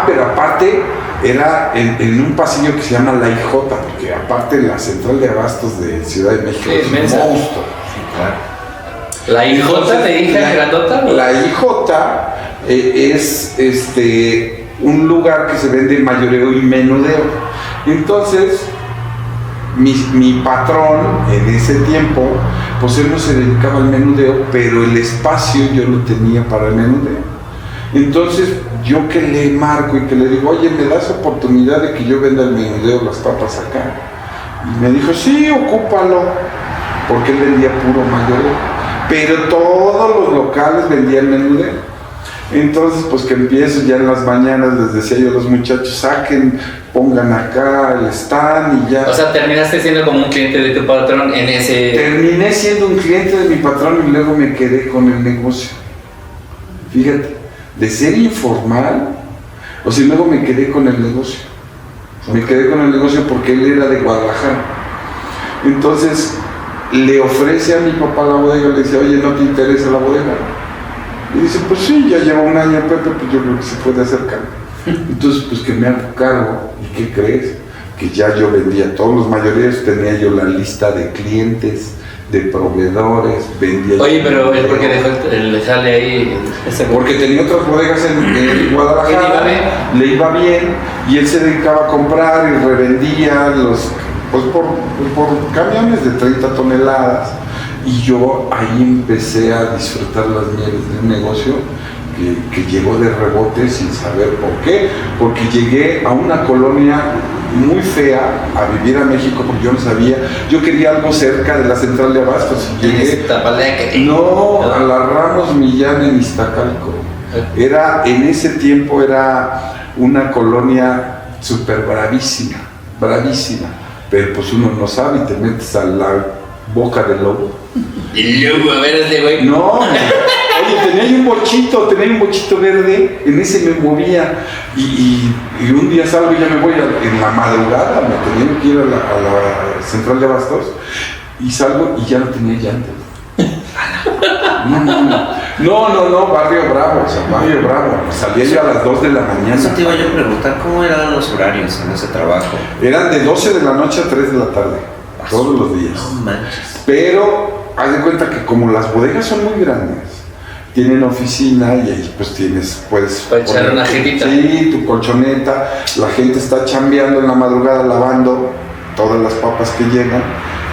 Pero aparte era en un pasillo que se llama La IJ, porque aparte la central de abastos de Ciudad de México Sí, es un inmensa. monstruo. ¿La hijota de hija grandota? La IJ es un lugar que se vende mayoreo y menudeo. Entonces, mi patrón en ese tiempo, pues él no se dedicaba al menudeo, pero el espacio yo lo tenía para el menudeo. Entonces, yo que le marco y que le digo, oye, ¿me das oportunidad de que yo venda el menudeo, las papas acá? Y me dijo, sí, ocúpalo, porque él vendía puro mayoreo. Pero todos los locales vendían menudeo. Entonces, pues que empiezo ya en las mañanas, les decía yo a los muchachos, saquen, pongan acá el stand y ya. O sea, terminaste siendo como un cliente de tu patrón en ese... Terminé siendo un cliente de mi patrón y luego me quedé con el negocio. Fíjate, de ser informal, o sea, luego me quedé con el negocio. Me quedé con el negocio porque él era de Guadalajara. Entonces, le ofrece a mi papá la bodega, le dice, oye, ¿no te interesa la bodega? Y dice, pues sí, ya lleva un año, Pepe, pues yo creo que se puede hacer cargo. Entonces, pues que me hago cargo, ¿y qué crees? Que ya yo vendía todos los mayoreos, tenía yo la lista de clientes, de proveedores, vendía... Oye, pero él, ¿por qué dejó el jale ahí? Porque tenía otras bodegas en Guadalajara, le iba bien, y él se dedicaba a comprar y revendía los, pues por camiones de 30 toneladas. Y yo ahí empecé a disfrutar las mieles de un negocio que llegó de rebote sin saber por qué, porque llegué a una colonia muy fea a vivir a México porque yo no sabía, yo quería algo cerca de la central de abastos y llegué a la Ramos Millán en Iztacalco. En ese tiempo era una colonia súper bravísima, pero pues uno no sabe y te metes a la boca del lobo. Y luego, a ver, ese güey. No, oye, tenía un bochito verde, en ese me movía y un día salgo y ya me voy en la madrugada, me tenía que ir a la central de abastos y salgo y ya no tenía llantas. No, Barrio Bravo, Barrio Bravo. Salía yo a las 2 de la mañana. Eso te iba yo a preguntar, ¿cómo eran los horarios en ese trabajo? Eran de 12 de la noche a 3 de la tarde, todos los días. No manches. Pero haz de cuenta que como las bodegas son muy grandes, tienen oficina y ahí pues puedes para echar una jetita. Sí, tu colchoneta, la gente está chambeando en la madrugada lavando todas las papas que llegan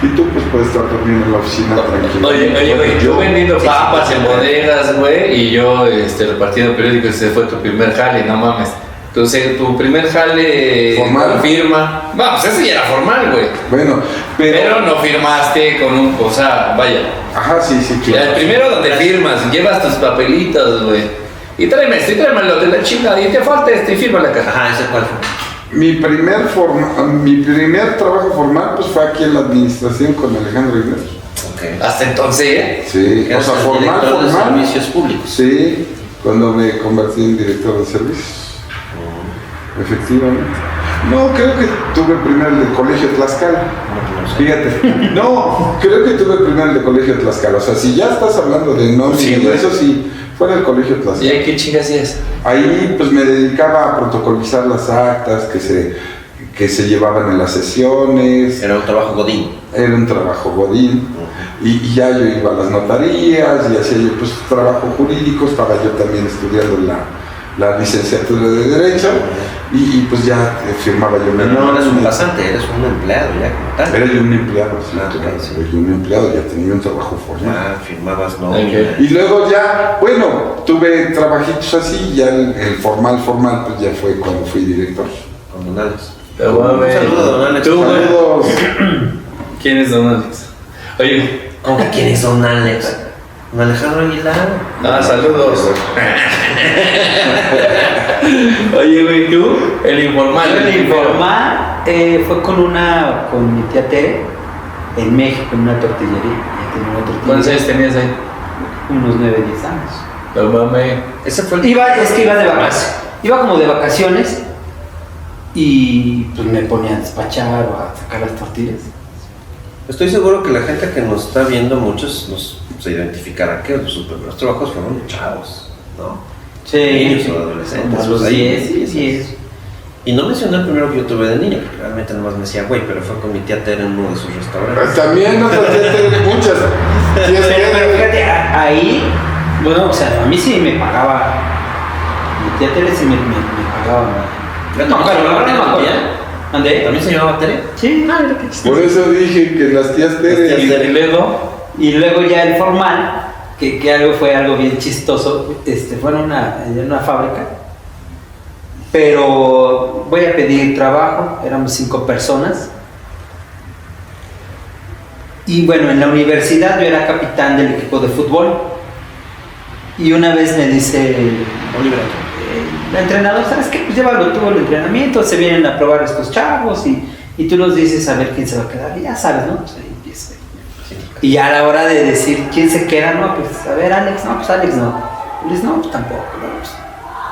y tú pues puedes estar durmiendo en la oficina tranquilo. Oye, güey, yo vendiendo papas en bodegas, güey, y yo repartiendo periódicos, ese fue tu primer jale, no mames. Entonces, tu primer jale formal. Firma. Vamos, ese ya era formal, güey. Bueno, pero no firmaste con un. O sea, vaya. Ajá, sí, claro. El primero donde firmas, llevas tus papelitos, güey. Y tráeme esto, y tráeme el otro, la chingada, y te falta esto, y firma la caja. Ajá, ¿ese cuál fue? Mi primer trabajo formal pues fue aquí en la administración con Alejandro Iglesias. Okay. Hasta entonces, ¿eh? Sí, o sea, formal. De servicios públicos. Sí, cuando me convertí en director de servicios. Efectivamente. No, creo que tuve primero el de Colegio Tlaxcala. Fíjate. No, creo que tuve primero el de Colegio Tlaxcala. O sea, si ya estás hablando de nómina, sí, eso sí, fue en el Colegio Tlaxcala. ¿Y ahí qué chingas hacías? Ahí pues me dedicaba a protocolizar las actas que se llevaban en las sesiones. Era un trabajo godín. Era un trabajo godín. Y ya yo iba a las notarías y hacía yo pues trabajo jurídico. Estaba yo también estudiando la licenciatura de Derecho y pues ya firmaba yo. No eres un pasante, eres un empleado ya como tal. Era yo un empleado, sí, okay, sí. Era yo un empleado, ya tenía un trabajo formal. Firmabas no. Okay. Y luego ya, bueno, tuve trabajitos así, ya el formal, pues ya fue cuando fui director. Con Don Alex. Un saludo a Don Alex. Saludos. ¿Quién es Don Alex? Oye, ¿cómo que quién es Don Alex? Don Alejandro Aguilar. Saludos. Oye, güey, ¿tú? El informal. El informal fue con mi tía Tere en México, en una tortillería. ¿Cuántos años tenías ahí? Unos 9, 10 años. No mames. Ese fue Iba de vacaciones. Iba como de vacaciones y pues me ponía a despachar o a sacar las tortillas. Estoy seguro que la gente que nos está viendo, muchos se identificarán que sus primeros trabajos fueron chavos, ¿no? Sí. Niños o adolescentes. A los pues, 10. Y no mencioné el primero que yo tuve de niño, porque realmente nomás me decía, güey, pero fue con mi tía Tere en uno de sus restaurantes. También otra tía Tere, muchas. Pero fíjate, ahí, bueno, o sea, a mí sí me pagaba. Mi tía Tere sí me pagaba. No me acuerdo. ¿Andé? ¿También se llamaba Tere? Sí, mira que Por eso dije que las tías Tere. Y luego ya el formal, que algo fue algo bien chistoso. Fue en una fábrica, pero voy a pedir trabajo, éramos 5 personas. Y bueno, en la universidad yo era capitán del equipo de fútbol. Y una vez me dice Oliver, el entrenador, ¿sabes qué? Pues llévalo tú al entrenamiento, se vienen a probar estos chavos y tú los dices a ver quién se va a quedar. Y ya sabes, ¿no? Pues ahí empieza. Y ya a la hora de decir quién se queda, no, pues a ver, Alex, no, pues Alex no. Luis, no, pues tampoco. No, pues,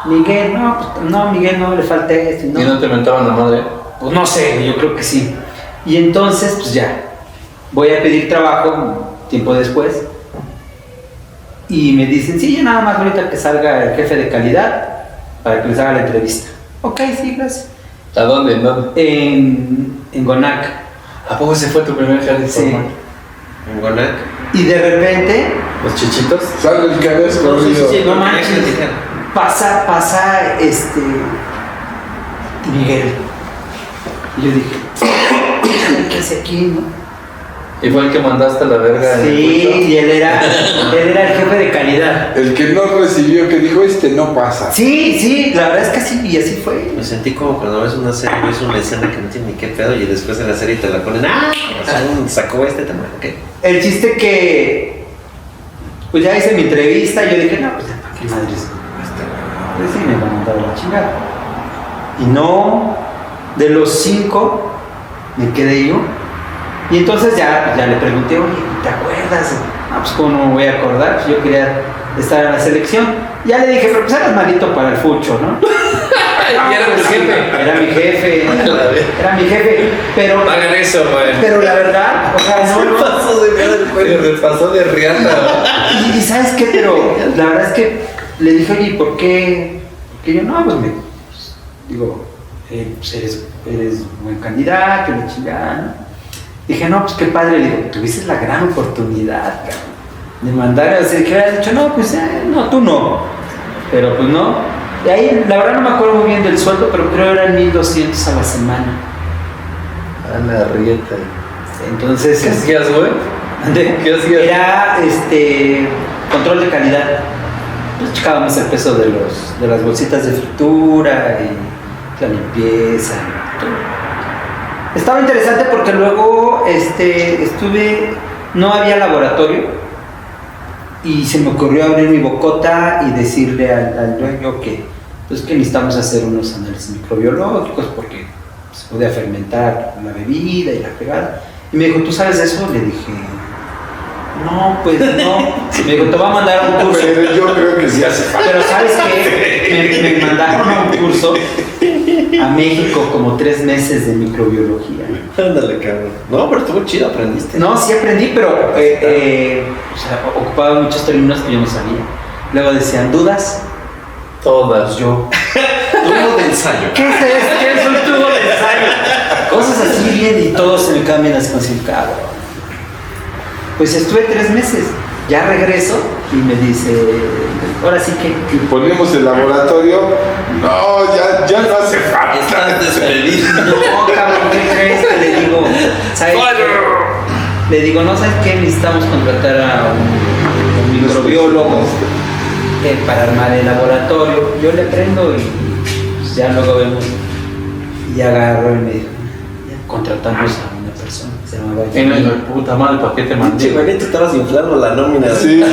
Miguel, no, pues no, Miguel no, le falta esto. ¿Y no te mentaban la madre? Pues no sé, yo creo que sí. Y entonces, pues ya, voy a pedir trabajo tiempo después. Y me dicen, sí, yo nada más ahorita que salga el jefe de calidad para que les haga la entrevista. Ok, sí, gracias. ¿A dónde? ¿En dónde? En Gonac. ¿A poco ese fue tu primer jardín Sí. formal? En Gonac. Y de repente, ¿Los chichitos? Sale el que habías corrido. no manches, pasa Miguel. Y yo dije, ¿qué hace aquí, no? ¿Y fue el que mandaste a la verga? en el Sí, puesto? y él era el jefe de calidad. El que no recibió, que dijo, no pasa. Sí, la verdad es que sí, y así fue. Me sentí como cuando ves una serie, ves una escena que no tiene ni qué pedo y después de la serie te la ponen, o sea, sacó este tema, ok. El chiste que, pues ya hice mi entrevista y yo dije, no, pues ya, ¿para qué madres? Pues sí, me van a mandar a la chingada. Y no, de los 5, me quedé yo. Y entonces ya le pregunté, oye, ¿te acuerdas? Ah, pues cómo no me voy a acordar, pues yo quería estar en la selección. Ya le dije, pero pues eras malito para el fucho, ¿no? Y era tu jefe. Era mi jefe, era mi jefe, pero... Hagan eso, güey. Pero la verdad, o sea, no... pasó de ver el Se pasó de riata. Y ¿sabes qué? Pero la verdad es que le dije, oye, ¿por qué? Porque yo, no, pues digo, pues eres buen candidato, la chingada, ¿no? Dije, no, pues qué padre, le digo, tuviste la gran oportunidad, cabrón, de mandar a decir que habías dicho, no, pues no, tú no, pero pues no. Y ahí, la verdad no me acuerdo muy bien del sueldo, pero creo que eran 1,200 a la semana. A la rieta. Entonces, ¿Qué hacías, güey? ¿Ande? ¿Qué hacías? Era control de calidad. Pues checábamos el peso de las bolsitas de fritura y la limpieza. Todo. Estaba interesante porque luego no había laboratorio y se me ocurrió abrir mi bocota y decirle al dueño que necesitamos hacer unos análisis microbiológicos porque se podía fermentar la bebida y la pegada. Y me dijo, ¿tú sabes de eso? Le dije, no, pues no. Me dijo, te voy a mandar a un curso. Pero yo creo que sí hace falta. Pero ¿sabes qué? Me mandaron a un curso a México como 3 meses de microbiología. Ándale, cabrón. No, pero estuvo chido, aprendiste. No, sí aprendí, pero ocupaba muchos términos que yo no sabía. Luego decían, ¿dudas? Todas. Yo, Tubo de ensayo. ¿qué es esto? ¿Qué es un tubo de ensayo? Cosas así bien y todos se me cambian así con sin cabrón. Pues estuve 3 meses. Ya regreso y me dice, ahora sí que... Y ponemos el laboratorio. No, ya no hace falta. Estás despedido. No, cabrón, ¿qué crees? Que le digo, ¿sabes qué? Le digo, no, ¿sabes qué? Necesitamos contratar a un microbiólogo para armar el laboratorio. Yo le prendo y pues, ya luego vemos. Y agarro y me dijo, ya contratamos a una persona. Se llamaba Puta madre, ¿para qué te mandé? Che, güey, te estabas inflando la nómina. Sí.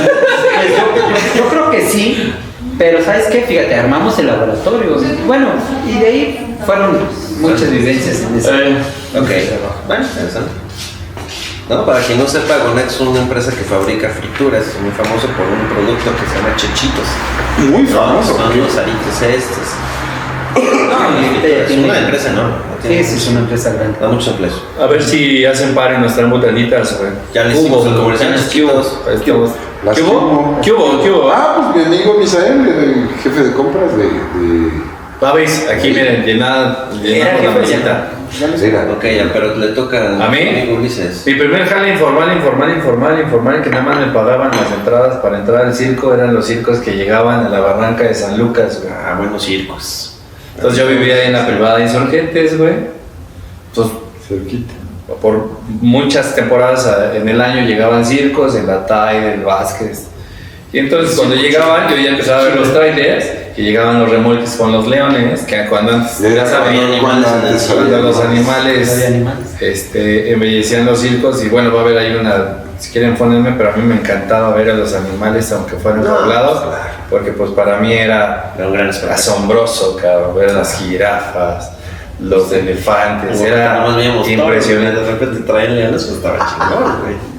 Yo creo que sí, pero ¿sabes qué? Fíjate, armamos el laboratorio. Bueno, y de ahí fueron muchas vivencias en ese Ok, bueno, interesante. No, para quien no sepa, Gonac es una empresa que fabrica frituras, es muy famoso por un producto que se llama chechitos. Muy famoso. Son ¿qué? los aritos estos. No, y ahorita ya Es tiene- una empresa enorme. Sí, es una empresa grande. Da muchos empleos. A ver si hacen par en nuestras botanitas, güey. Ya le hicimos el comercial, ¿Qué hubo? chiquitos. ¿Qué hubo? Las ¿Qué hubo? ¿Qué hubo? ¿Qué hubo? Ah, pues mi amigo Misael, el jefe de compras de ¿Sabes? Aquí miren, llenamos la mesita. Era. Ok, ya, pero le toca ¿A mí? amigo Ulises. Mi primer jale informal, que nada más me pagaban las entradas para entrar al circo, eran los circos que llegaban a la barranca de San Lucas, güey. Ah, buenos circos. Entonces yo vivía ahí en la privada de Insurgentes, güey. Entonces, Cerquita. por muchas temporadas en el año llegaban circos, el Atay, el Vázquez. Y entonces cuando llegaban, yo ya empezaba a ver los trailers, que llegaban los remolques con los leones, que cuando antes, ya saben, Cuando antes cuando los había animales, Había animales. embellecían los circos, y bueno, va a haber ahí una, si quieren ponerme, pero a mí me encantaba ver a los animales, aunque fueran poblados, porque pues para mí era Era un gran espectáculo. asombroso, cabrón, ver las jirafas, los elefantes, era Nomás veíamos impresionante. todo, de repente traen leones, pues estaba chingón, güey.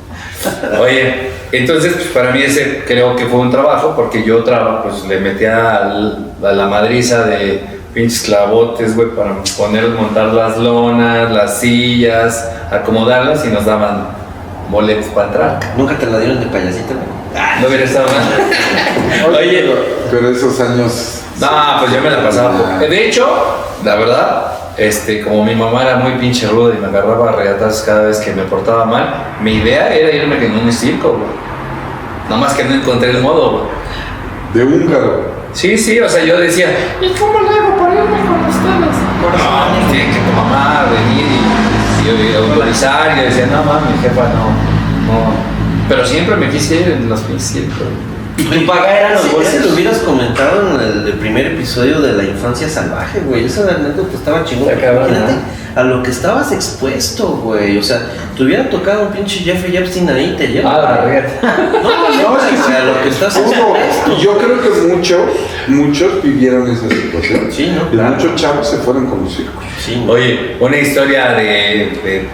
Oye, entonces pues para mí ese creo que fue un trabajo, porque yo pues le metía a la madriza de pinches clavotes, güey, para montar las lonas, las sillas, acomodarlas, y nos daban boletos para entrar. ¿Nunca te la dieron de payasito, güey? No hubiera estado mal. Oye, Pero esos años. no, pues yo me la pasaba. De hecho, la verdad, como mi mamá era muy pinche ruda y me agarraba a regatas cada vez que me portaba mal, mi idea era irme en un circo, güey. Nada más que no encontré el modo, güey. De húngaro. Sí, o sea, yo decía, ¿y cómo le hago para irme con ustedes? No, pues tiene que tu mamá venir y autorizar. Y yo decía, no mames, jefa, no. Pero siempre me quise ir en los pinches circos. ¿Y tu paga eran los Ese boletos? lo hubieras comentado en el primer episodio de la infancia salvaje, güey. Esa anécdota estaba chingón. Está cabrón, Imagínate ¿no? a lo que estabas expuesto, güey. O sea, te hubiera tocado un pinche Jeffrey Epstein ahí, te lleva. La regata. No, es que sí. A lo que estás Uno, expuesto. yo creo que muchos vivieron esa situación. Sí, ¿no? Y Claro. muchos chavos se fueron con los circos. Sí, ¿no? Oye, una historia que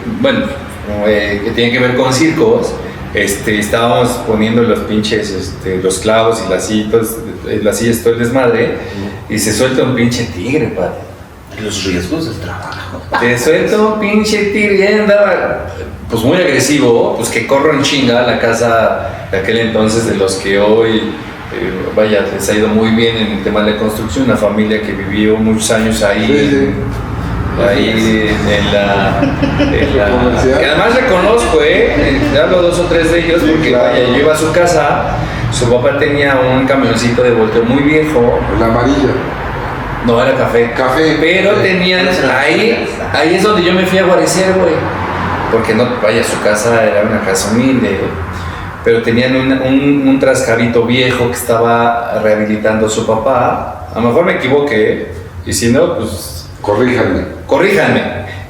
tiene que ver con circos. Estábamos poniendo los pinches, los clavos y las sillas, todo el desmadre, y se suelta un pinche tigre, padre. Los riesgos del trabajo. Te suelta un pinche tigre, y andaba, pues muy agresivo, pues que corro en chinga a la casa de aquel entonces, de los que hoy, les ha ido muy bien en el tema de la construcción, una familia que vivió muchos años ahí. Sí. Ahí en la Comercial. que además reconozco, te hablo 2 o 3 de ellos, Sí, porque claro. vaya, yo iba a su casa, su papá tenía un camioncito de volteo muy viejo, La amarilla. no era café, Café. pero tenían ahí es donde yo me fui a guarecer, güey, porque no, vaya, su casa era una casa humilde, pero tenían un trascabito viejo que estaba rehabilitando su papá. A lo mejor me equivoqué, y si no, pues corríjanme.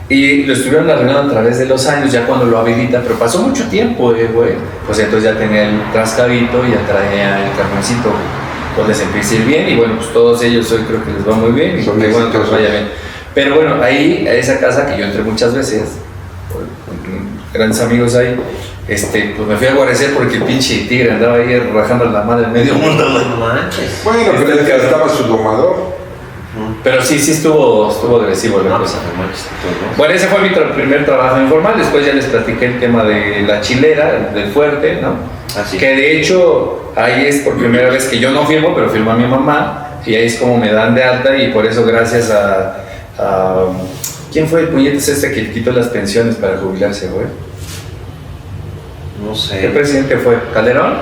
Y lo estuvieron arreglando a través de los años, ya cuando lo habilitan, pero pasó mucho tiempo, güey. Pues entonces ya tenía el trascabito y ya traía el camioncito. Entonces les empieza a ir bien, y bueno, pues todos ellos hoy creo que les va muy bien, y Son que bueno que les exitosos. vaya bien. Pero bueno, ahí, a esa casa que yo entré muchas veces, con grandes amigos ahí, pues me fui a guarecer porque el pinche tigre andaba ahí rajando la madre en medio mundo, güey. No manches. Bueno, pero es que estaba su domador. Pero sí estuvo agresivo la No, cosa. pues, no manches, ¿no? Bueno, ese fue mi primer trabajo informal. Después ya les platiqué el tema de la chilera, del fuerte, ¿no? Ah, sí. Que de hecho ahí es por primera vez que yo no firmo, pero firma mi mamá, y ahí es como me dan de alta, y por eso gracias a ¿quién fue el puñetes que quitó las pensiones para jubilarse, güey? No ¿Qué sé. presidente fue? ¿Calderón?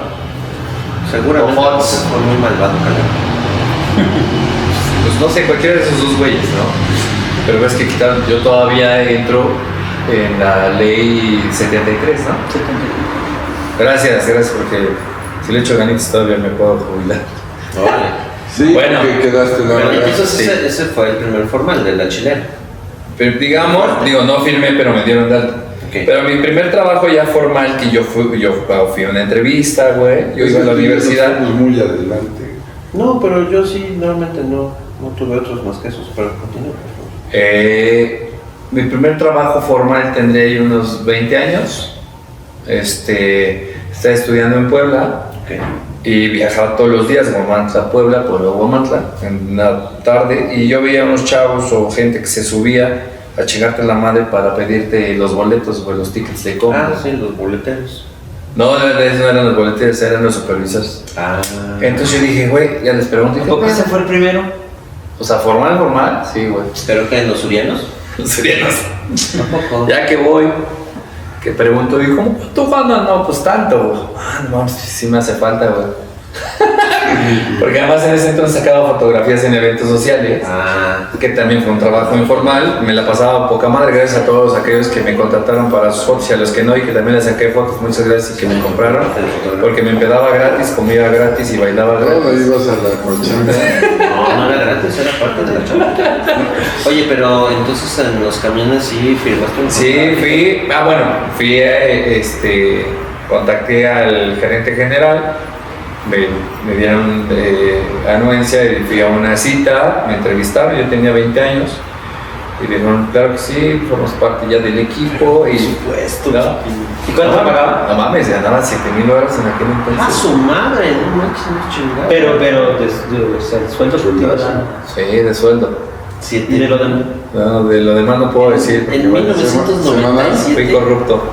Seguramente O Fox. fue muy malvado, Calderón. Pues no sé, cualquiera de esos dos güeyes, ¿no? Pero ves que quitaron, yo todavía entro en la ley 73, ¿no? Gracias, porque si le echo ganitas todavía me puedo jubilar. Órale. Sí, Bueno. porque quedaste en la Bueno, verga. entonces Sí. ese fue el primer formal de la chilena. Pero digamos, no firmé, pero me dieron de alta. Ok. Pero mi primer trabajo ya formal, que yo fui a una entrevista, güey, yo iba a la universidad. Estamos muy adelante. No, pero yo sí, normalmente no tuve otros más que esos, pero continúo, por favor. Mi primer trabajo formal tendría ahí unos 20 años. Estaba estudiando en Puebla. Ok. Y viajaba todos los días, Huamantla, Puebla, Puebla, Huamantla, en la tarde, y yo veía unos chavos o gente que se subía a chingarte la madre para pedirte los boletos o los tickets de compra. Ah, sí, los boleteros. No eran los boleteros, eran los supervisores. Ah. Entonces yo dije, güey, ya les pregunto, ¿y qué ¿Por qué ese pasa? fue el primero? O sea, formal, sí, güey. ¿Pero qué, en los surianos? Serianos. Tampoco. Ya que voy, que pregunto, ¿y cómo tú ganas? No, pues tanto, güey. Ah, no mames, sí me hace falta, güey. Porque además en ese entonces sacaba fotografías en eventos sociales, que también fue un trabajo informal. Me la pasaba poca madre, gracias a todos aquellos que me contrataron para sus fotos y a los que no, y que también les saqué fotos, muchas gracias, y que me compraron, porque me empedaba gratis, comía gratis y bailaba No, gratis. ibas a la cochanda. No era gratis, era parte de la chamba. Oye, pero entonces en los camiones sí firmaste un Sí, fui, contacté al gerente general, me dieron anuencia y fui a una cita, me entrevistaron, yo tenía 20 años, y dijeron, claro que sí, formamos parte ya del equipo, y supuesto. ¿no? ¿Y cuánto No, pagaban? No mames, ganaban 7,000 dólares en aquel entonces. ¡A su madre! No manches, no chingada. Pero, o sea, el sueldo que te iba dando. Sí, de sueldo. Y de lo demás. No, de lo demás no puedo decir. porque, En bueno, 1997. fui corrupto.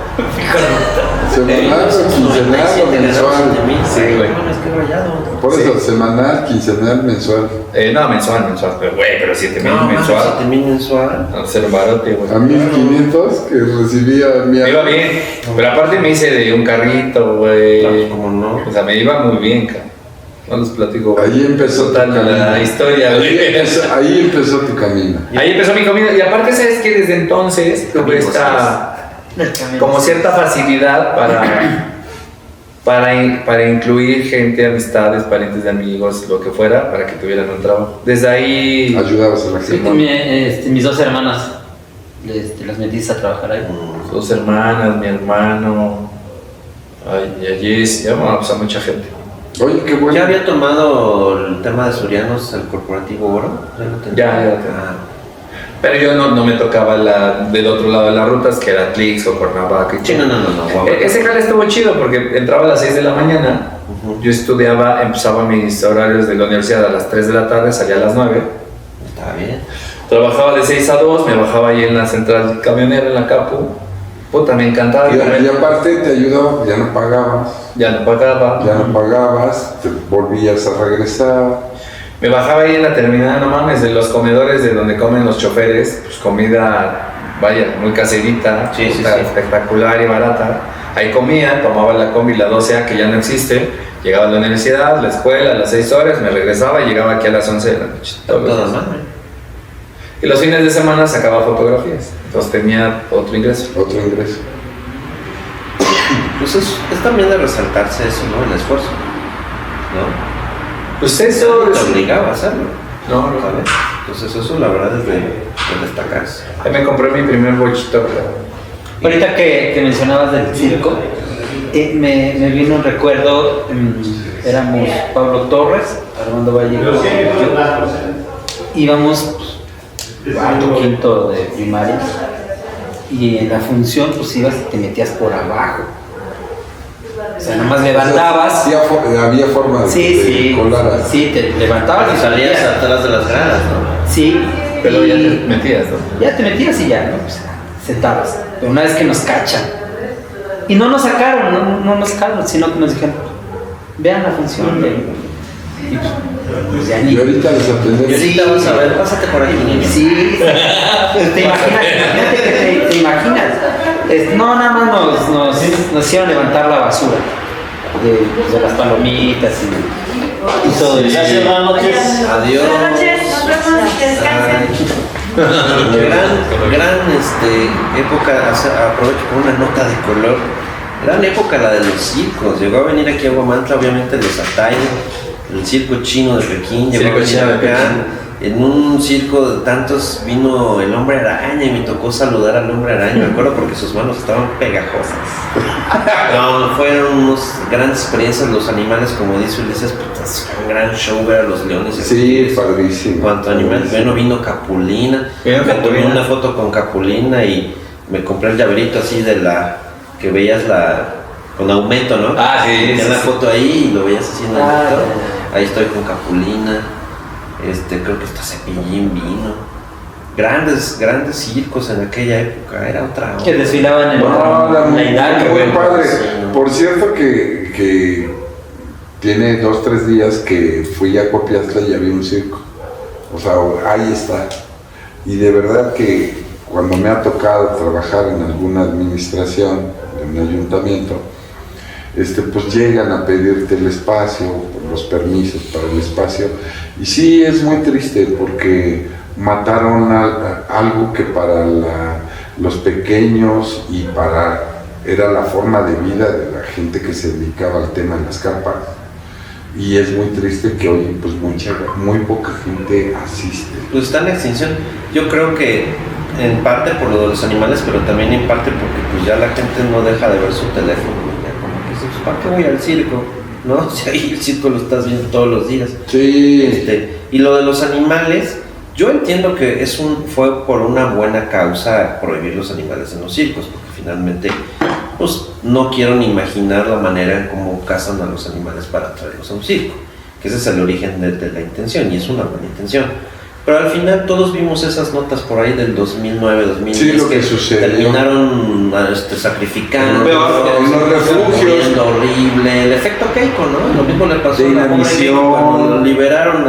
Semanal, quincenal o mensual. Sí, güey. Qué rayado. Por eso, semanal, quincenal, mensual. No, mensual, pero güey, pero 7,000 No, mensual. 7,000 mensual. No, ser barote, güey. A 1500 que recibía mi Me iba bien, pero aparte me hice de un carrito, güey. Claro, ¿cómo no? O sea, me iba muy bien, cabrón. No les platico. Ahí empezó total tu la camino. historia, güey. Ahí empezó tu camino. Ahí empezó mi comida. Y aparte, ¿sabes que desde entonces tuve como cierta facilidad para incluir gente, amistades, parientes de amigos, lo que fuera, para que tuvieran un trabajo? Desde ahí... Ayudabas a la Sí, gente. mis dos hermanas las metiste a trabajar ahí. 2 hermanas, mi hermano, y a Jess, ya bueno, pues a mucha gente. Oye, qué bueno. ¿Ya había tomado el tema de Sorianos, el corporativo oro? Ya. Pero yo no me tocaba del otro lado de las rutas, que era Tlix o Cuernavaca. y Sí, todo. no. Ese jale estuvo chido porque entraba a las 6 de la mañana, yo estudiaba, empezaba mis horarios de la universidad a las 3 de la tarde, salía a las 9. Está bien. Trabajaba de 6 a 2, me bajaba ahí en la central camionera, en la Capu. Puta, me encantaba. Y aparte te ayudaba, ya no pagabas. Ya no pagaba. Te volvías a regresar. Me bajaba ahí en la terminal, no mames, de los comedores de donde comen los choferes, pues comida, vaya, muy caserita, Sí, espectacular y barata. Ahí comía, tomaba la combi, la 12A, que ya no existe, llegaba a la universidad, la escuela, a las 6 horas, me regresaba y llegaba aquí a las 11 de la noche. todos los días. Y los fines de semana sacaba fotografías, entonces tenía otro ingreso. Otro ingreso. Pues es también de resaltarse eso, ¿no? El esfuerzo. ¿No? Pues eso... Te obligaba a hacerlo. No, ¿Sabes? Entonces eso la verdad es de destacarse. ahí me compré mi primer bochito. Ahorita que mencionabas del circo, me vino un recuerdo, éramos Pablo Torres, Armando Vallejo, yo, íbamos cuarto, quinto de primaria, y en la función pues ibas y te metías por abajo. O sea, nomás levantabas. Sí, había forma de Sí, colar. sí, te levantabas y Salías salías. atrás de las gradas, ¿no? Sí, Pero ya te y metías, ¿no? ya te metías y ya, ¿no? Pues, sentabas. Pero una vez que nos cachan. Y no nos sacaron, no nos sacaron, sino que nos dijeron, vean la función de... Y pues ya Y ni... ahorita les Y aprendí. ahorita vas a ver, pásate por ahí, niño. Sí, te imagínate que te imaginas. No, nada más nos hicieron levantar la basura de las palomitas y todo eso. Gracias, buenas noches. Adiós. Buenas noches, nos vemos, que descansen. Gran época, aprovecho por una nota de color. Gran época la de los circos. Llegó a venir aquí a Huamantla, obviamente los Atay, el circo chino de Pekín. Llegó a Circo venir chino de acá. Pekín. En un circo de tantos vino el hombre araña y me tocó saludar al hombre araña. Me acuerdo porque sus manos estaban pegajosas. No, fueron unas grandes experiencias. Los animales, como dice Ulises, pues, fue un gran show ver a los leones. y Sí, tigres. padrísimo. Cuanto animal, bueno, vino Capulina. Vino Me tomé Capulina. una foto con Capulina y me compré el llaverito así de la que veías con aumento, ¿no? Ah, sí, Tenía sí, la sí. foto ahí y lo veías así en el Ah, monitor. ya. Ahí estoy con Capulina. Creo que hasta Cepillín vino. Grandes circos en aquella época, era otra Que onda. desfilaban en la Hidalgo. muy padre. Sí. Por cierto que tiene 2-3 días que fui a Copiazla y había un circo. O sea, ahí está. Y de verdad que cuando me ha tocado trabajar en alguna administración de un ayuntamiento, pues llegan a pedirte el espacio, los permisos para el espacio. Y sí, es muy triste porque mataron algo que para los pequeños era la forma de vida de la gente que se dedicaba al tema de las carpas. Y es muy triste que hoy pues muy poca gente asiste. Pues está en extinción. Yo creo que en parte por lo de los animales, pero también en parte porque pues ya la gente no deja de ver su teléfono. Ya como que dice, pues, ¿para qué voy al circo? ¿No? Si ahí el circo lo estás viendo todos los días. Sí. Y lo de los animales, yo entiendo que fue por una buena causa prohibir los animales en los circos, porque finalmente pues no quiero ni imaginar la manera en cómo cazan a los animales para traerlos a un circo, que ese es el origen de la intención, y es una buena intención. Pero al final todos vimos esas notas por ahí del 2009, 2010, sí, lo que sucedió. Terminaron sacrificando, los refugios, horrible, el efecto Keiko, ¿no? Lo mismo le pasó a la pobre Keiko cuando lo liberaron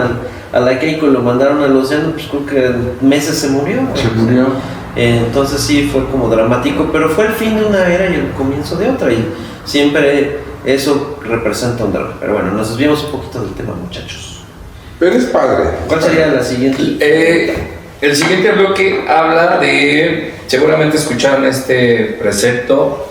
a la Keiko y lo mandaron al océano, pues creo que en meses se murió. Se murió. Entonces sí fue como dramático, pero fue el fin de una era y el comienzo de otra, y siempre eso representa un drama. Pero bueno, nos desviamos un poquito del tema, muchachos. Pero es padre. ¿Cuál sería la siguiente? El siguiente bloque habla de, seguramente escucharon este precepto,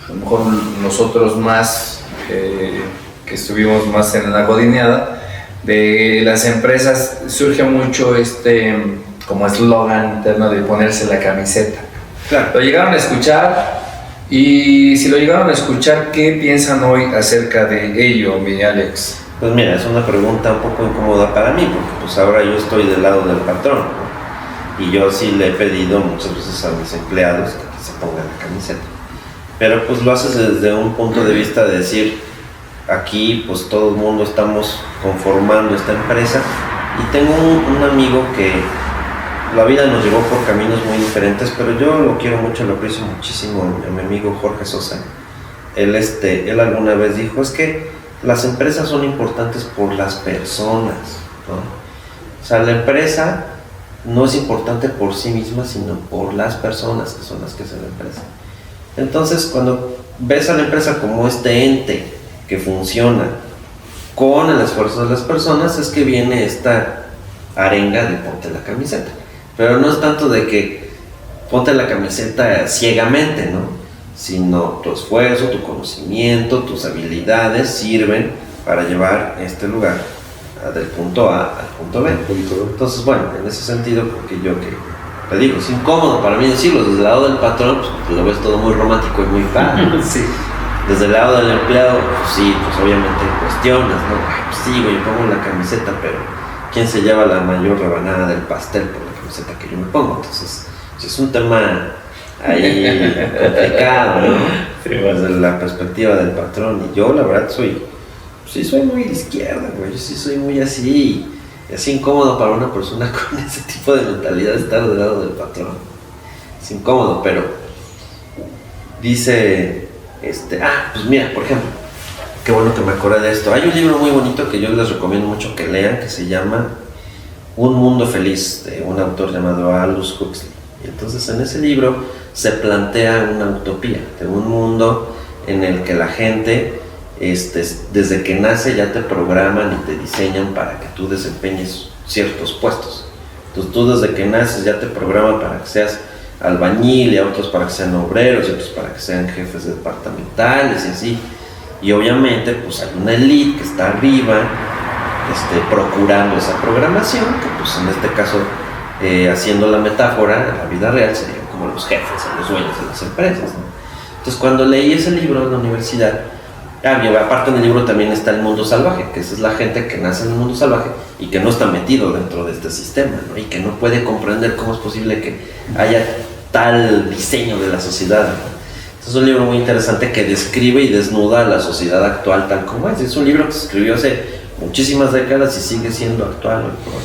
a lo mejor nosotros más, que estuvimos más en la godineada, de las empresas surge mucho como eslogan interno de ponerse la camiseta. Claro. Lo llegaron a escuchar, y si lo llegaron a escuchar, ¿qué piensan hoy acerca de ello, mi Alex? Pues mira, es una pregunta un poco incómoda para mí, porque pues ahora yo estoy del lado del patrón, ¿no? Y yo sí le he pedido muchas veces a mis empleados que se pongan la camiseta. Pero pues lo haces desde un punto de vista de decir, aquí pues todo el mundo estamos conformando esta empresa, y tengo un amigo que la vida nos llevó por caminos muy diferentes, pero yo lo quiero mucho, lo aprecio muchísimo, a mi amigo Jorge Sosa. Él alguna vez dijo, es que las empresas son importantes por las personas, ¿no? O sea, la empresa no es importante por sí misma, sino por las personas que son las que hacen la empresa. Entonces, cuando ves a la empresa como este ente que funciona con el esfuerzo de las personas, es que viene esta arenga de ponte la camiseta. Pero no es tanto de que ponte la camiseta ciegamente, ¿no? Sino tu esfuerzo, tu conocimiento, tus habilidades sirven para llevar este lugar del punto A al punto B. Entonces, bueno, en ese sentido, porque yo que te digo, es incómodo para mí decirlo, desde el lado del patrón, pues lo ves todo muy romántico y muy padre. Sí. Desde el lado del empleado, pues sí, pues obviamente cuestionas, ¿no? Pues sí, güey, pongo la camiseta, pero ¿quién se lleva la mayor rebanada del pastel por la camiseta que yo me pongo? Entonces, es un tema ahí complicado, ¿no? Sí, desde la perspectiva del patrón. Y yo, la verdad, soy muy de izquierda, güey. Yo sí soy muy así, incómodo para una persona con ese tipo de mentalidad estar del lado del patrón. Es incómodo, pero dice, pues mira, por ejemplo, qué bueno que me acordé de esto. Hay un libro muy bonito que yo les recomiendo mucho que lean, que se llama Un Mundo Feliz, de un autor llamado Aldous Huxley. Y entonces en ese libro se plantea una utopía de un mundo en el que la gente, desde que nace ya te programan y te diseñan para que tú desempeñes ciertos puestos. Entonces tú desde que naces ya te programan para que seas albañil, y a otros para que sean obreros, y otros para que sean jefes departamentales y así. Y obviamente pues hay una élite que está arriba, procurando esa programación, que pues en este caso, haciendo la metáfora, en la vida real serían como los jefes o los dueños de las empresas, ¿no? Entonces cuando leí ese libro en la universidad, aparte en el libro también está el mundo salvaje, que esa es la gente que nace en el mundo salvaje y que no está metido dentro de este sistema, ¿no? Y que no puede comprender cómo es posible que haya tal diseño de la sociedad, ¿no? Es un libro muy interesante que describe y desnuda a la sociedad actual tal como es. Es un libro que se escribió hace muchísimas décadas y sigue siendo actual hoy por hoy.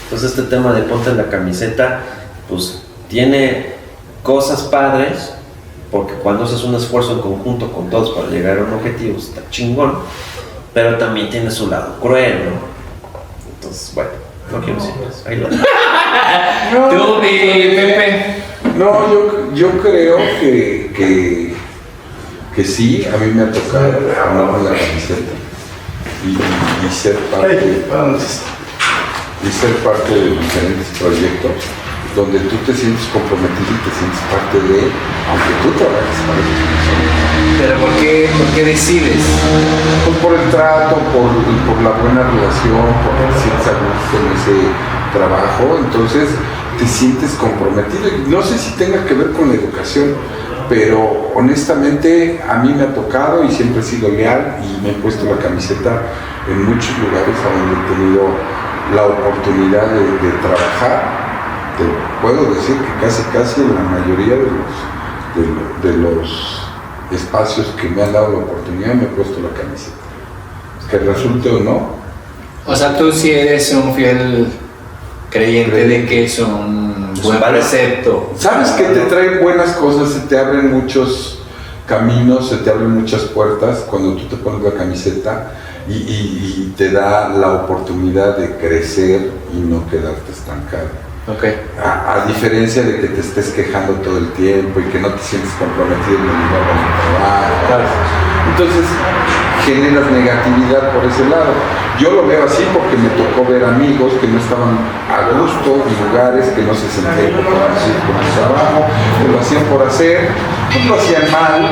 Entonces este tema de ponte la camiseta, pues tiene cosas padres, porque cuando haces un esfuerzo en conjunto con todos para llegar a un objetivo está chingón, pero también tiene su lado cruel, ¿no? Entonces, bueno, no quiero decir más. Ahí lo dejo. Tú, Pepe. No, yo creo que que sí, a mí me ha tocado ponerme la camiseta y ser parte de diferentes proyectos donde tú te sientes comprometido y te sientes parte de, aunque tú trabajes para esas personas. Pero ¿por qué decides? Pues por el trato, por la buena relación, porque te sientes a gusto en ese trabajo, entonces te sientes comprometido. Y no sé si tenga que ver con la educación, pero honestamente a mí me ha tocado y siempre he sido leal y me he puesto la camiseta en muchos lugares a donde he tenido la oportunidad de trabajar. Te puedo decir que casi en la mayoría de los espacios que me han dado la oportunidad me he puesto la camiseta. Que resulte o no. O sea, tú sí eres un fiel creyente de que es un buen precepto. Sabes que te traen buenas cosas, se te abren muchos caminos, se te abren muchas puertas cuando tú te pones la camiseta y te da la oportunidad de crecer y no quedarte estancado. Okay. A diferencia de que te estés quejando todo el tiempo y que no te sientes comprometido en el lugar donde trabajas. Claro. Entonces generas negatividad por ese lado. Yo lo veo así porque me tocó ver amigos que no estaban a gusto en lugares que no se sentían comprometidos con el trabajo, que lo hacían por hacer, pues lo hacían mal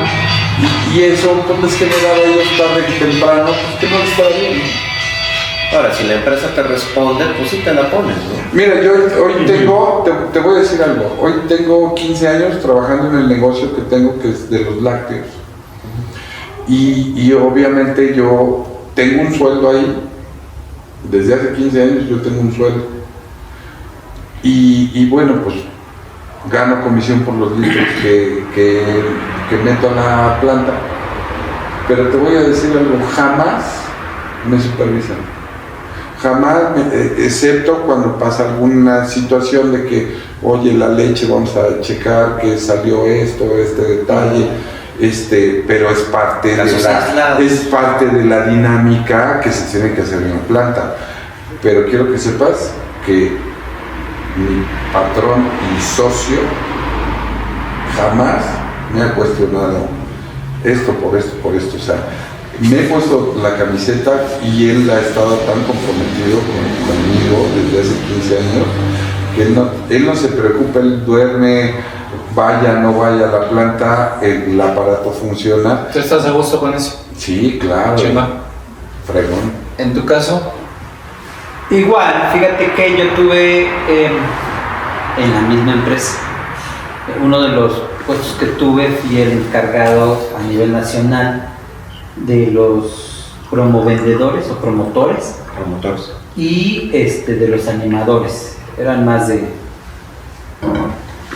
y eso pues les generaba a ellos tarde y temprano pues, que no les estaba bien. Ahora, si la empresa te responde, pues sí te la pones, ¿no? Mira, yo hoy tengo, te voy a decir algo, hoy tengo 15 años trabajando en el negocio que tengo, que es de los lácteos. Y obviamente yo tengo un sueldo ahí, desde hace 15 años yo tengo un sueldo. Y bueno, pues gano comisión por los litros que meto a la planta. Pero te voy a decir algo, jamás me supervisan. Jamás, excepto cuando pasa alguna situación de que, oye, la leche, vamos a checar que salió esto, este detalle, pero es parte de la dinámica que se tiene que hacer en la planta. Pero quiero que sepas que mi patrón y socio jamás me ha cuestionado esto por esto, o sea, me he puesto la camiseta y él ha estado tan comprometido conmigo desde hace 15 años que él no se preocupa, él duerme, vaya, no vaya a la planta, el aparato funciona. ¿Tú estás a gusto con eso? Sí, claro. Chimba. Fregón. ¿En tu caso? Igual, fíjate que yo tuve en la misma empresa, uno de los puestos que tuve, fui el encargado a nivel nacional de los promovendedores o promotores y de los animadores. Eran más de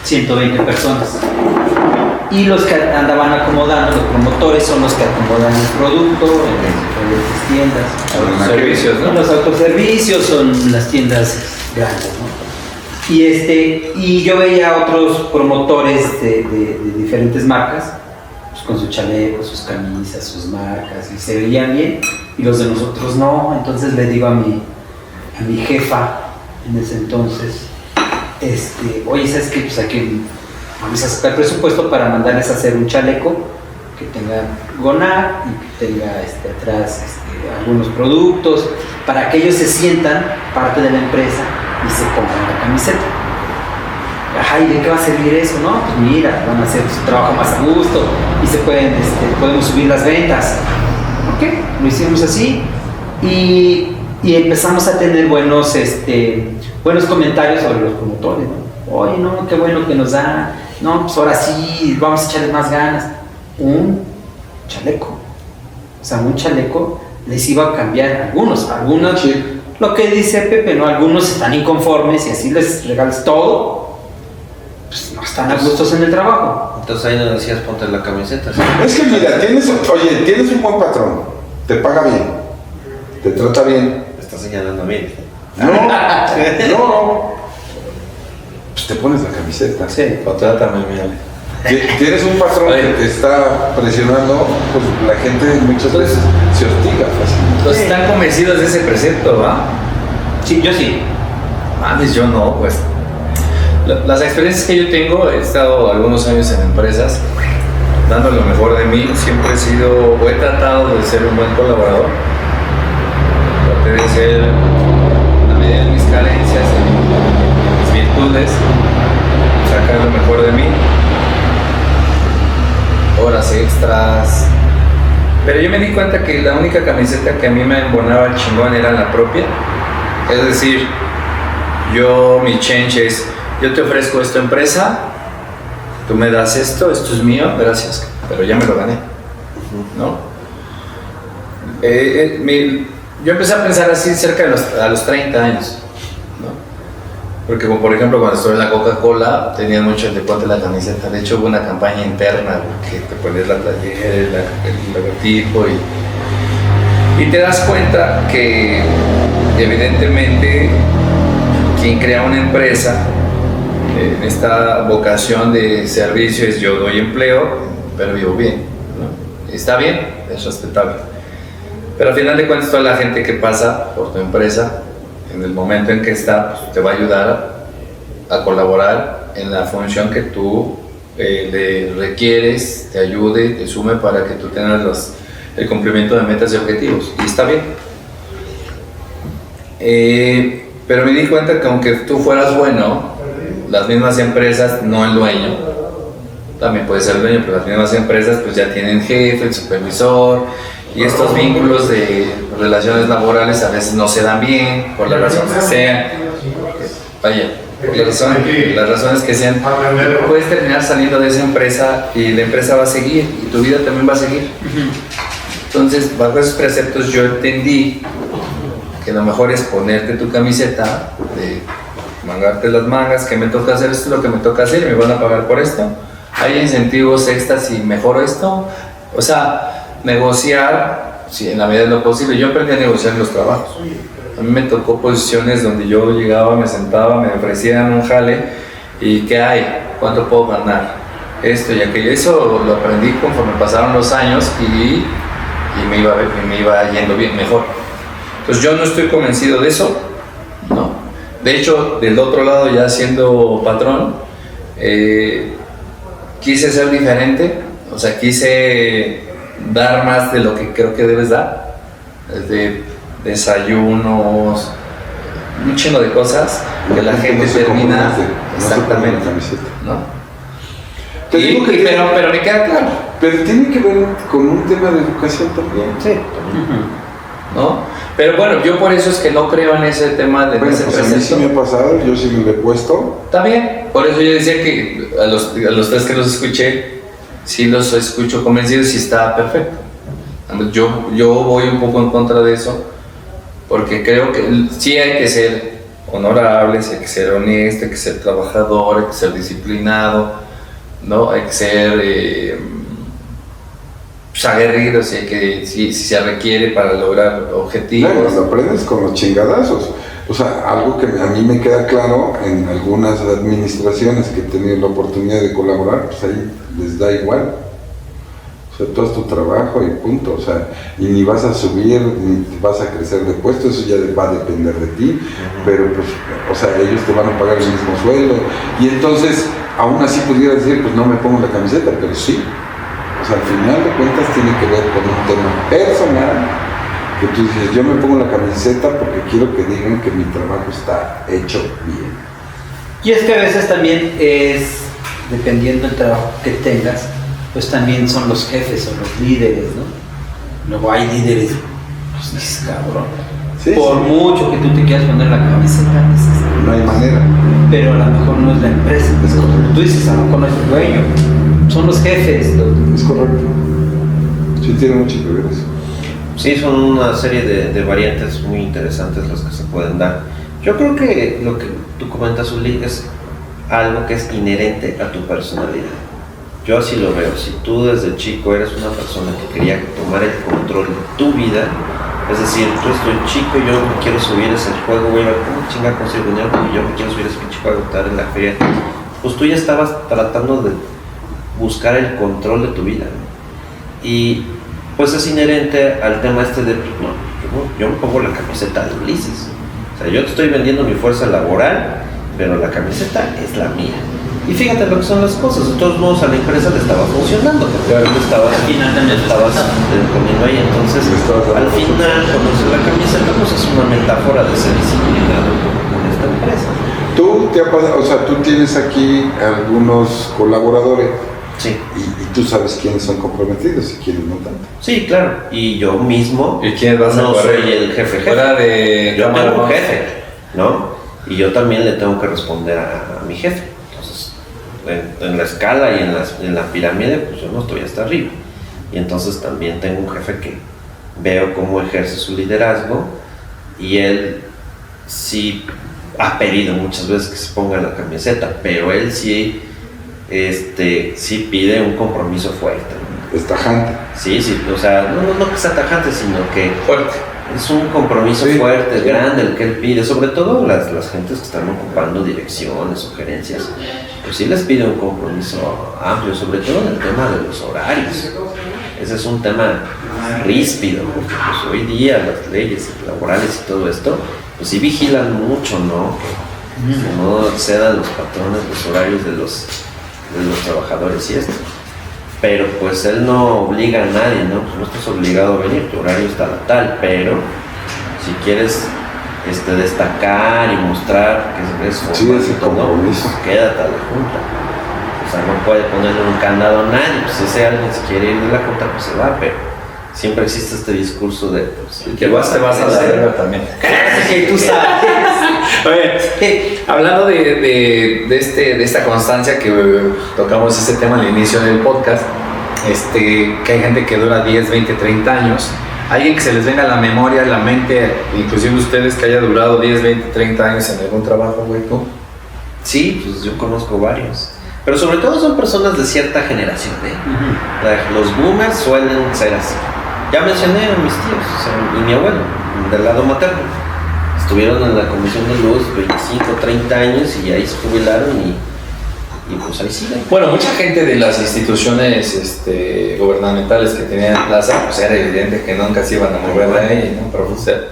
120 personas. Y los que andaban acomodando, los promotores son los que acomodan el producto en las tiendas. Autoservicios, ¿no? Los autoservicios son las tiendas grandes, ¿no? Y yo veía a otros promotores de diferentes marcas, pues, con su chaleco, sus camisas, sus marcas, y se veían bien, y los de nosotros no. Entonces le digo a mi jefa en ese entonces, oye, ¿sabes qué? Pues aquí vamos a sacar presupuesto para mandarles a hacer un chaleco que tenga gonar y que tenga atrás algunos productos, para que ellos se sientan parte de la empresa y se pongan la camiseta. Ajá, ¿y de qué va a servir eso? No, pues mira, van a hacer su trabajo más a gusto y se podemos subir las ventas. Ok, lo hicimos así y empezamos a tener buenos comentarios sobre los promotores, ¿no? Oye, no, qué bueno que nos da, no, pues ahora sí, vamos a echarle más ganas. Un chaleco, o sea, un chaleco les iba a cambiar algunos, Sí. Lo que dice Pepe, ¿no? Algunos están inconformes y así les regalas todo, pues no están a gustos en el trabajo. Entonces ahí nos decías, ponte la camiseta. ¿Sí? Es que mira, tienes un buen patrón, te paga bien, te trata bien. Me estás señalando a mí. No, pues te pones la camiseta. Sí. O trátame bien. Tienes un patrón que te está presionando, pues la gente muchas veces se hostiga fácilmente. Entonces están convencidos de ese precepto, ¿va? Sí, yo sí. Mames, yo no, pues. Las experiencias que yo tengo, he estado algunos años en empresas dando lo mejor de mí. Siempre he sido, o he tratado de ser un buen colaborador. Traté de ser, a medida de mis carencias, de mis virtudes, sacar lo mejor de mí. Horas extras. Pero yo me di cuenta que la única camiseta que a mí me embonaba chingón era la propia. Es decir, mi change es, yo te ofrezco esto empresa, tú me das esto es mío, gracias, pero ya me lo gané, ¿no? Yo empecé a pensar así cerca de a los 30 años, ¿no? Porque como por ejemplo cuando estuve en la Coca-Cola tenía mucho el de ponte la camiseta. De hecho hubo una campaña interna que te pones la playera, el logotipo y te das cuenta que evidentemente quien crea una empresa en esta vocación de servicio es yo doy empleo pero vivo bien, ¿no? Está bien, es respetable, pero al final de cuentas toda la gente que pasa por tu empresa en el momento en que está, pues, te va a ayudar a colaborar en la función que tú le requieres, te ayude, te sume para que tú tengas el cumplimiento de metas y objetivos, y está bien. Pero me di cuenta que aunque tú fueras bueno, las mismas empresas, no el dueño, también puede ser el dueño, pero las mismas empresas pues ya tienen jefe, el supervisor, y estos vínculos de relaciones laborales a veces no se dan bien, por las razones que sean. Vaya, por las razones que sean, puedes terminar saliendo de esa empresa y la empresa va a seguir y tu vida también va a seguir. Entonces, bajo esos preceptos yo entendí que lo mejor es ponerte tu camiseta, de mangarte las mangas, que me toca hacer esto, es lo que me toca hacer y me van a pagar por esto. Hay incentivos extras si mejoro esto. O sea, negociar, sí, en la medida de lo posible. Yo aprendí a negociar en los trabajos. A mí me tocó posiciones donde yo llegaba, me sentaba, me ofrecían un jale y ¿qué hay? ¿Cuánto puedo ganar? Esto y aquello. Eso lo aprendí conforme pasaron los años y me iba yendo bien, mejor. Entonces yo no estoy convencido de eso, ¿no? De hecho, del otro lado, ya siendo patrón, quise ser diferente, o sea, quise dar más de lo que creo que debes dar, desde desayunos, un chingo de cosas que la gente termina exactamente, ¿no? Pero me queda claro. Pero tiene que ver con un tema de educación también. Sí. ¿No? Pero bueno, yo por eso es que no creo en ese tema de ese pues a mí sí me ha pasado, yo sí me lo he puesto. Está bien, por eso yo decía que a los tres que los escuché, sí los escucho convencidos y está perfecto. Yo voy un poco en contra de eso, porque creo que sí hay que ser honorables, hay que ser honesto, hay que ser trabajador, hay que ser disciplinado, ¿no? Hay que ser aguerrido si se requiere para lograr objetivos. Claro, lo aprendes con los chingadazos. O sea, algo que a mí me queda claro en algunas administraciones que he tenido la oportunidad de colaborar, pues ahí les da igual. O sea, todo es tu trabajo y punto. O sea, y ni vas a subir, ni vas a crecer de puesto, eso ya va a depender de ti. Pero pues, o sea, ellos te van a pagar el mismo sueldo. Y entonces, aún así pudieras decir, pues no me pongo la camiseta, pero sí. O sea, al final de cuentas tiene que ver con un tema personal, que tú dices, yo me pongo la camiseta porque quiero que digan que mi trabajo está hecho bien. Y es que a veces también es, dependiendo del trabajo que tengas, pues también son los jefes o los líderes, ¿no? Luego hay líderes, pues dices, cabrón, Sí, por sí. mucho que tú te quieras poner la camiseta, dices, No hay manera. pero a lo mejor no es la empresa, es como tú dices, a lo mejor no es el dueño, son los jefes. Es correcto. Sí, tiene mucho que ver eso. Sí, son una serie de variantes muy interesantes las que se pueden dar. Yo creo que lo que tú comentas, Uli, es algo que es inherente a tu personalidad. Yo así lo veo. Si tú desde chico eres una persona que quería tomar el control de tu vida, es decir, yo estoy chico, yo me quiero subir ese juego, voy a ver cómo chinga consigo dinero porque yo me quiero subir ese pinche juego, estar en la feria, pues tú ya estabas tratando de buscar el control de tu vida, ¿no? Y pues es inherente al tema este de, no, yo me pongo la camiseta de Ulises. O sea, yo te estoy vendiendo mi fuerza laboral, pero la camiseta es la mía. Y fíjate lo que son las cosas, de todos modos a la empresa le estaba funcionando, porque Claro. tú estabas, Al final también estabas poniendo ahí, entonces al final conocer la camiseta pues es una metáfora de ser disciplinado con esta empresa. Tú te ha pasado, o sea, tú tienes aquí algunos colaboradores Sí, y tú sabes quiénes son comprometidos y quiénes no tanto. sí, claro, y yo mismo ¿Y quién vas a no correr? soy el jefe. Fuera de Yo cámara, tengo un ¿no? jefe, ¿no? Y yo también le tengo que responder a mi jefe. Entonces, en la escala y en la pirámide, pues yo no estoy hasta arriba. Y entonces también tengo un jefe que veo cómo ejerce su liderazgo y él sí ha pedido muchas veces que se ponga la camiseta, pero él sí, sí pide un compromiso fuerte, ¿no? Es tajante. Sí, sí, o sea, no que sea tajante, sino que Fuerte. es un compromiso Sí. fuerte, grande el que él pide, sobre todo las gentes que están ocupando direcciones o gerencias, pues sí les pide un compromiso amplio, sobre todo en el tema de los horarios. Ese es un tema ríspido, porque pues hoy día las leyes laborales y todo esto, pues sí vigilan mucho, ¿no? Que no excedan los patrones, los horarios de los trabajadores y esto. Pero pues él no obliga a nadie, ¿no? Pues no estás obligado a venir, tu horario está tal, pero si quieres destacar y mostrar que es Sí, formal ese y todo, compromiso. pues quédate a la junta. O sea, no puede ponerle un candado a nadie, pues si ese alguien se quiere ir de la junta, pues se va, pero siempre existe este discurso de pues, Que vas a la verga también. Que tú sabes. Oye, hablando de esta constancia que tocamos este tema al inicio del podcast, que hay gente que dura 10, 20, 30 años, alguien que se les venga a la memoria, a la mente, inclusive ustedes que haya durado 10, 20, 30 años en algún trabajo, güey, tú. Sí, pues yo conozco varios. Pero sobre todo son personas de cierta generación, ¿eh? Los boomers suelen ser así. Ya mencioné a mis tíos, o sea, y mi abuelo, del lado materno. Estuvieron en la Comisión de Luz 25, 30 años y ahí se jubilaron y pues ahí siguen. Bueno, mucha gente de las instituciones gubernamentales que tenían plaza, pues era evidente que nunca se iban a mover de ahí, ¿no?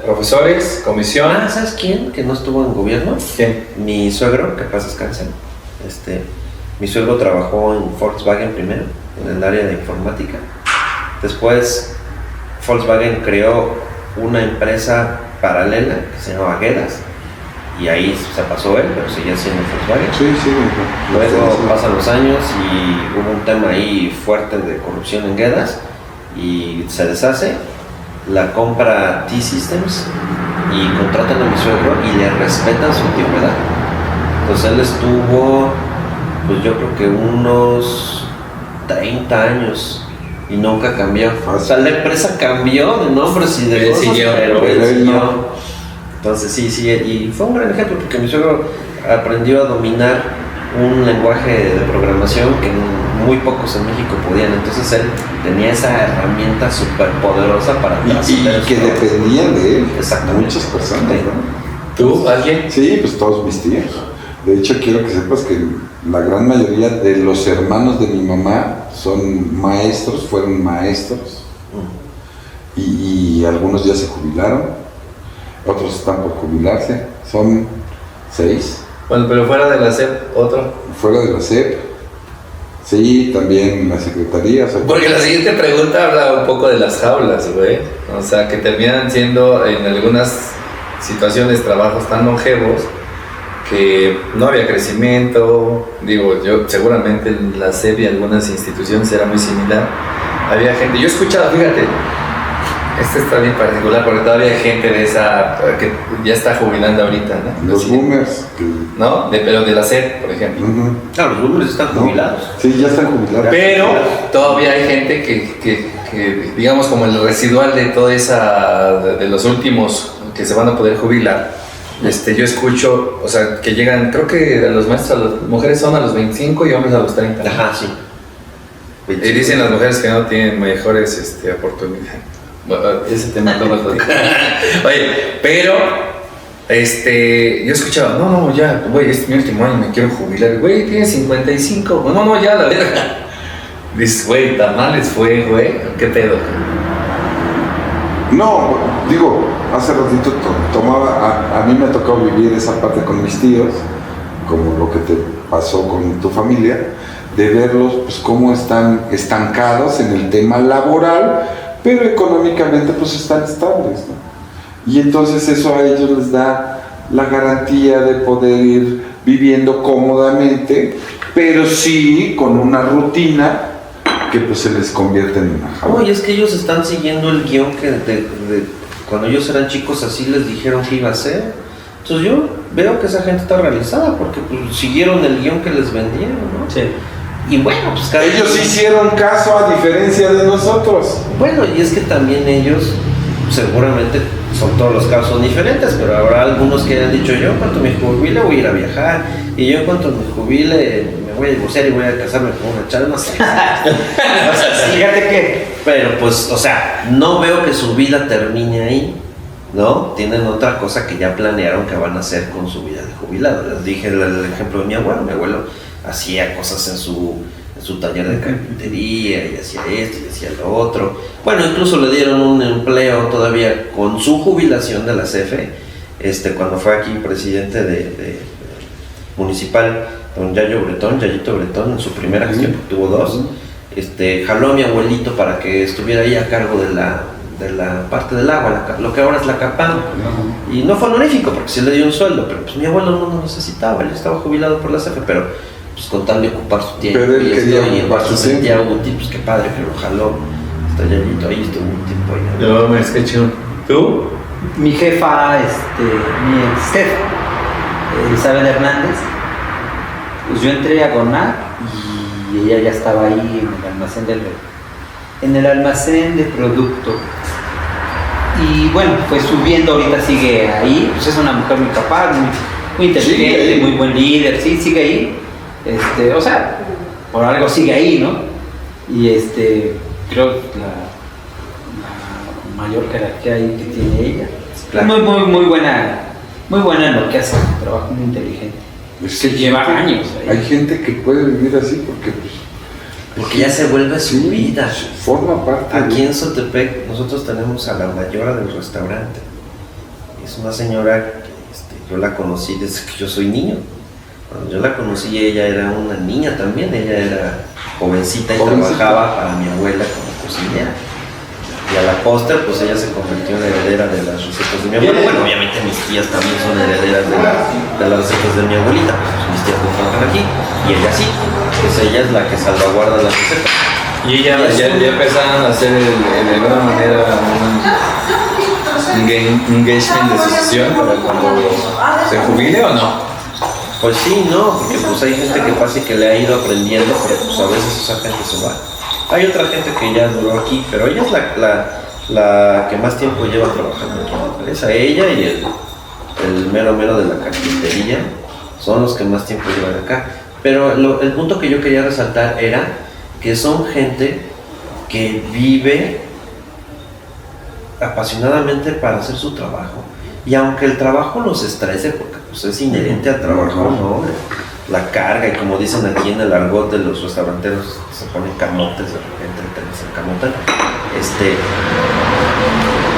Profesores, comisión. Ah, ¿sabes quién? Que no estuvo en gobierno. ¿Quién? Mi suegro, que paz descanse. Mi suegro trabajó en Volkswagen primero, en el área de informática. Después, Volkswagen creó una empresa paralela que se llamaba Guedas. Y ahí se pasó él, pero seguía siendo Volkswagen. Sí, sí. Luego pasan los años y hubo un tema ahí fuerte de corrupción en Guedas y se deshace, la compra T-Systems y contratan a mi suegro y le respetan su antigüedad. Entonces él estuvo, pues yo creo que unos 30 años y nunca cambió. O sea, la empresa cambió de nombres y de Él cosas, siguió, pero pero él él siguió. no. Entonces sí, y fue un gran ejemplo porque mi suegro aprendió a dominar un lenguaje de programación que muy pocos en México podían. Entonces él tenía esa herramienta súper poderosa para Y trascender que su- dependían de él. Exactamente. Muchas personas, ¿no? ¿Tú? ¿Alguien? Sí, pues todos mis tíos. De hecho, quiero que sepas que la gran mayoría de los hermanos de mi mamá son maestros, fueron maestros. Y algunos ya se jubilaron, otros están por jubilarse. Son 6. Bueno, pero fuera de la SEP, otro. Fuera de la SEP. Sí, también la secretaría. O sea, Porque la siguiente pregunta habla un poco de las jaulas, güey. O sea, que terminan siendo en algunas situaciones trabajos tan longevos que no había crecimiento. Digo, yo seguramente en la SEP y algunas instituciones era muy similar. Había gente, yo he escuchado, fíjate, este está bien particular porque todavía hay gente de esa que ya está jubilando ahorita, ¿no? los Así, boomers. ¿no? Pero de la SEP, por ejemplo. Ujú. Claro, los boomers están ¿No? jubilados. Sí, ya están jubilados. Pero todavía hay gente que, digamos, como el residual de toda esa, de los últimos que se van a poder jubilar, yo escucho, o sea, que llegan, creo que a los maestros, a las mujeres son a los 25 y hombres a los 30. Ajá, sí. Y dicen las mujeres que no tienen mejores oportunidades. Bueno, ese tema todo lo Oye, pero yo escuchaba, no, ya, güey, es mi último año, me quiero jubilar. Güey, tienes 55. No, ya, la verga. Dices, güey, tan mal les fue, güey. ¿Qué pedo? No, digo, hace ratito tomaba, a mí me tocó vivir esa parte con mis tíos como lo que te pasó con tu familia, de verlos pues cómo están estancados en el tema laboral, pero económicamente pues están estables, ¿no? Y entonces eso a ellos les da la garantía de poder ir viviendo cómodamente, pero sí con una rutina que pues se les convierte en una jaula. No, y es que ellos están siguiendo el guión que cuando ellos eran chicos así les dijeron que iba a ser. Entonces yo veo que esa gente está realizada porque pues, siguieron el guión que les vendieron, ¿no? Sí. Y bueno, pues cada Ellos hicieron caso a diferencia de nosotros. Bueno, y es que también ellos seguramente son todos los casos diferentes, pero habrá algunos que hayan dicho yo en cuanto me jubile voy a ir a viajar, y yo en cuanto me jubile me voy a divorciar y voy a casarme con una chava, no sé. O sea, sí, Fíjate que pero pues, o sea, no veo que su vida termine ahí, ¿no? Tienen otra cosa que ya planearon que van a hacer con su vida de jubilado. Les dije el ejemplo de mi abuelo hacía cosas en su taller de carpintería y hacía esto y hacía lo otro. Bueno, incluso le dieron un empleo todavía con su jubilación de la CFE, cuando fue aquí presidente de municipal, don Yayito Bretón, en su primera gestión, porque tuvo dos, jaló a mi abuelito para que estuviera ahí a cargo de la parte del agua, lo que ahora es la CAPAM. Y no fue honorífico porque sí le dio un sueldo, pero pues mi abuelo no lo necesitaba, él estaba jubilado por la CFE, pero pues con tal de ocupar su tiempo. Pero él quería y ocupar su sentía tiempo. útil, pues qué padre que lo jaló. Está Yayito, ahí estuvo un tiempo ahí. No, me es que chido. ¿Tú? mi jefa, mi ex jefa, Isabel Hernández, pues yo entré a Gonar y ella ya estaba ahí en el almacén de producto. Y bueno, fue subiendo, ahorita sigue ahí, pues es una mujer muy capaz, muy inteligente, muy buen líder, sí, sigue ahí. O sea, por algo sigue ahí, ¿no? Y creo que la mayor jerarquía ahí que tiene ella. Claro. Muy buena en lo que hace, trabajo muy inteligente. Es Que lleva años ahí. Hay gente que puede vivir así Porque ya se vuelve su vida. forma parte Aquí de... en Sotepec nosotros tenemos a la mayora del restaurante. Es una señora que yo la conocí desde que yo soy niño. Cuando yo la conocí ella era una niña también, ella era jovencita y trabajaba para mi abuela como cocinera. Y a la postre pues ella se convirtió en heredera de las recetas de mi abuela. Bueno, obviamente mis tías también son herederas de las recetas de mi abuelita, pues mis tías no trabajan aquí y ella sí, pues ella es la que salvaguarda las recetas. Y ella ya empezaron a hacer de alguna manera un engagement de sucesión para cuando se jubile o no. Pues sí, no, porque pues hay gente que pasa y que le ha ido aprendiendo, pero pues a veces esa gente se va. Hay otra gente que ya duró aquí, pero ella es la que más tiempo lleva trabajando aquí en la empresa. Ella y el mero de la carpintería son los que más tiempo llevan acá. Pero el punto que yo quería resaltar era que son gente que vive apasionadamente para hacer su trabajo. Y aunque el trabajo los estrese, porque pues es inherente al trabajo, ¿no? La carga, y como dicen aquí en el argot de los restauranteros, se ponen camotes, de repente se encamotan.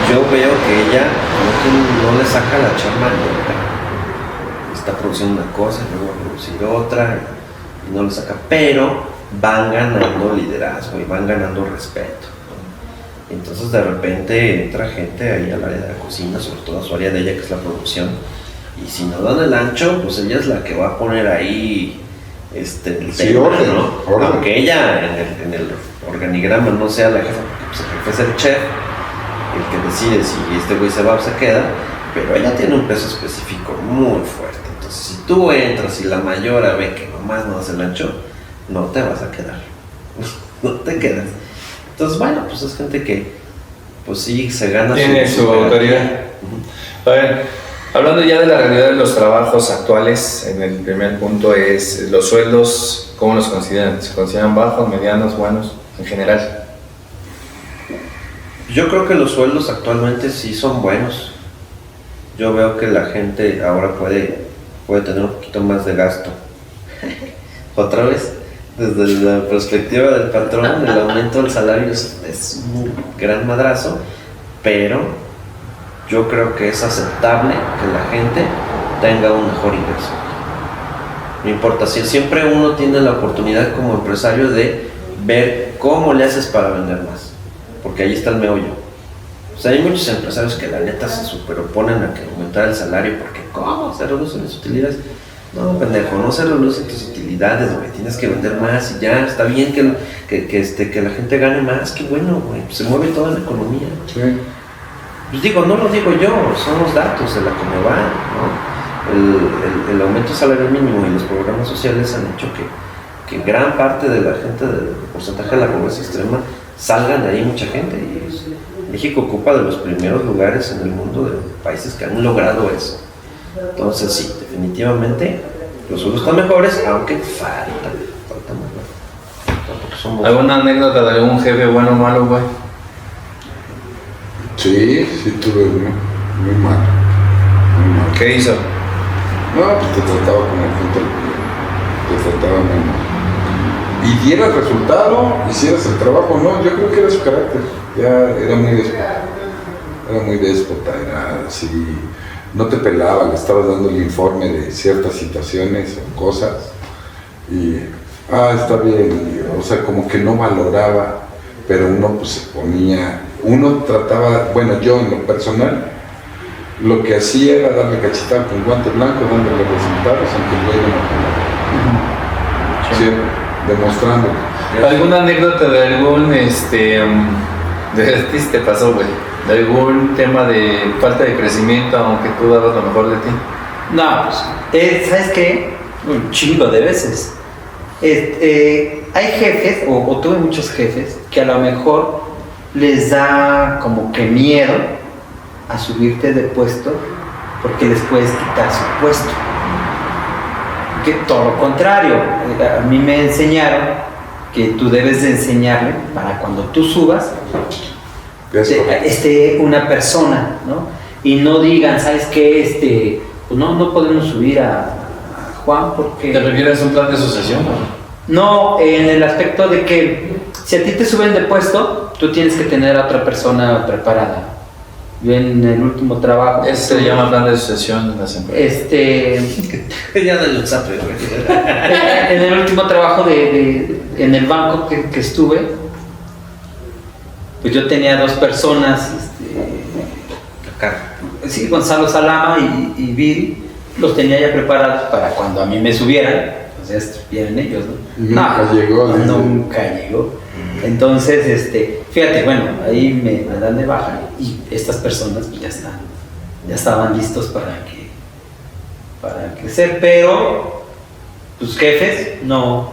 Yo veo que ella no le saca la chamba nunca. Está produciendo una cosa, luego va a producir otra, y no le saca, pero van ganando liderazgo y van ganando respeto, ¿no? Entonces de repente entra gente ahí al área de la cocina, sobre todo a su área de ella que es la producción, y si no dan el ancho, pues ella es la que va a poner ahí el Sí, tema, orden, ¿no? orden. Aunque ella en el organigrama no sea la jefa, porque pues, el jefe es el chef, el que decide si este güey se va o se queda, pero ella tiene un peso específico muy fuerte. Entonces si tú entras y la mayora ve que nomás no hace el ancho, no te vas a quedar, no te quedas. Entonces bueno, pues es gente que pues sí se gana Tiene su autoridad. A ver, hablando ya de la realidad de los trabajos actuales, en el primer punto es los sueldos, ¿cómo los consideran? ¿Se consideran bajos, medianos, buenos, en general? Yo creo que los sueldos actualmente sí son buenos. Yo veo que la gente ahora puede tener un poquito más de gasto. Otra vez, desde la perspectiva del patrón, el aumento del salario es un gran madrazo, pero yo creo que es aceptable que la gente tenga un mejor ingreso. No importa, siempre uno tiene la oportunidad como empresario de ver cómo le haces para vender más, porque ahí está el meollo. O sea, hay muchos empresarios que la neta se superoponen a que aumentar el salario, porque ¿cómo? Se reducen las utilidades. No, pendejo, no se reducen tus utilidades, güey, tienes que vender más y ya, está bien que la gente gane más, qué bueno, güey, pues se mueve toda la economía. Sí. Pues digo, no lo digo yo, son los datos de la Coneval, ¿no? El aumento salarial mínimo y los programas sociales han hecho que gran parte de la gente, del porcentaje de la pobreza extrema, salgan de ahí mucha gente. Y México ocupa de los primeros lugares en el mundo de países que han logrado eso. Entonces sí, definitivamente los sueldos están mejores, aunque falta mejor. ¿Alguna anécdota de algún jefe bueno o malo, güey? Sí, tuve uno. Muy mal. Muy mal. ¿Qué hizo? No, pues te trataba como gente, te trataba muy mal. Y dieras resultado, hicieras el trabajo, no, yo creo que era su carácter. Ya era muy déspota. Era muy déspota, era así. No te pelaba, le estabas dando el informe de ciertas situaciones o cosas. Y, está bien. Y, o sea, como que no valoraba, pero uno pues se ponía. Uno trataba, bueno, yo en lo personal, lo que hacía era darle cachetada con guante blanco, dándole resultados, aunque luego no. Siempre, demostrándolo. ¿Alguna anécdota de algún, de ti te pasó, güey? ¿De algún tema de falta de crecimiento, aunque tú dabas lo mejor de ti? No, pues, ¿sabes qué? Un chingo de veces. Hay jefes, o tuve muchos jefes, que a lo mejor les da como que miedo a subirte de puesto porque les puedes quitar su puesto. Que todo lo contrario, a mí me enseñaron que tú debes de enseñarle para cuando tú subas esté una persona, ¿no? Y no digan, ¿sabes qué? Pues no podemos subir a Juan porque... ¿Te refieres a un plan de sucesión? No, en el aspecto de que si a ti te suben de puesto, tú tienes que tener a otra persona preparada. Yo en el último trabajo... Ese se llama plan de sucesión en las empresas. Ya dale un zape, güey. En el último trabajo en el banco que estuve, pues yo tenía dos personas, sí, Gonzalo Salama y Viri, los tenía ya preparados para cuando a mí me subieran, pues ya estuvieran ellos, ¿no? Nunca llegó. Nunca llegó. Entonces, fíjate, bueno, ahí me dan de baja y estas personas pues ya estaban listos para crecer, pero tus jefes no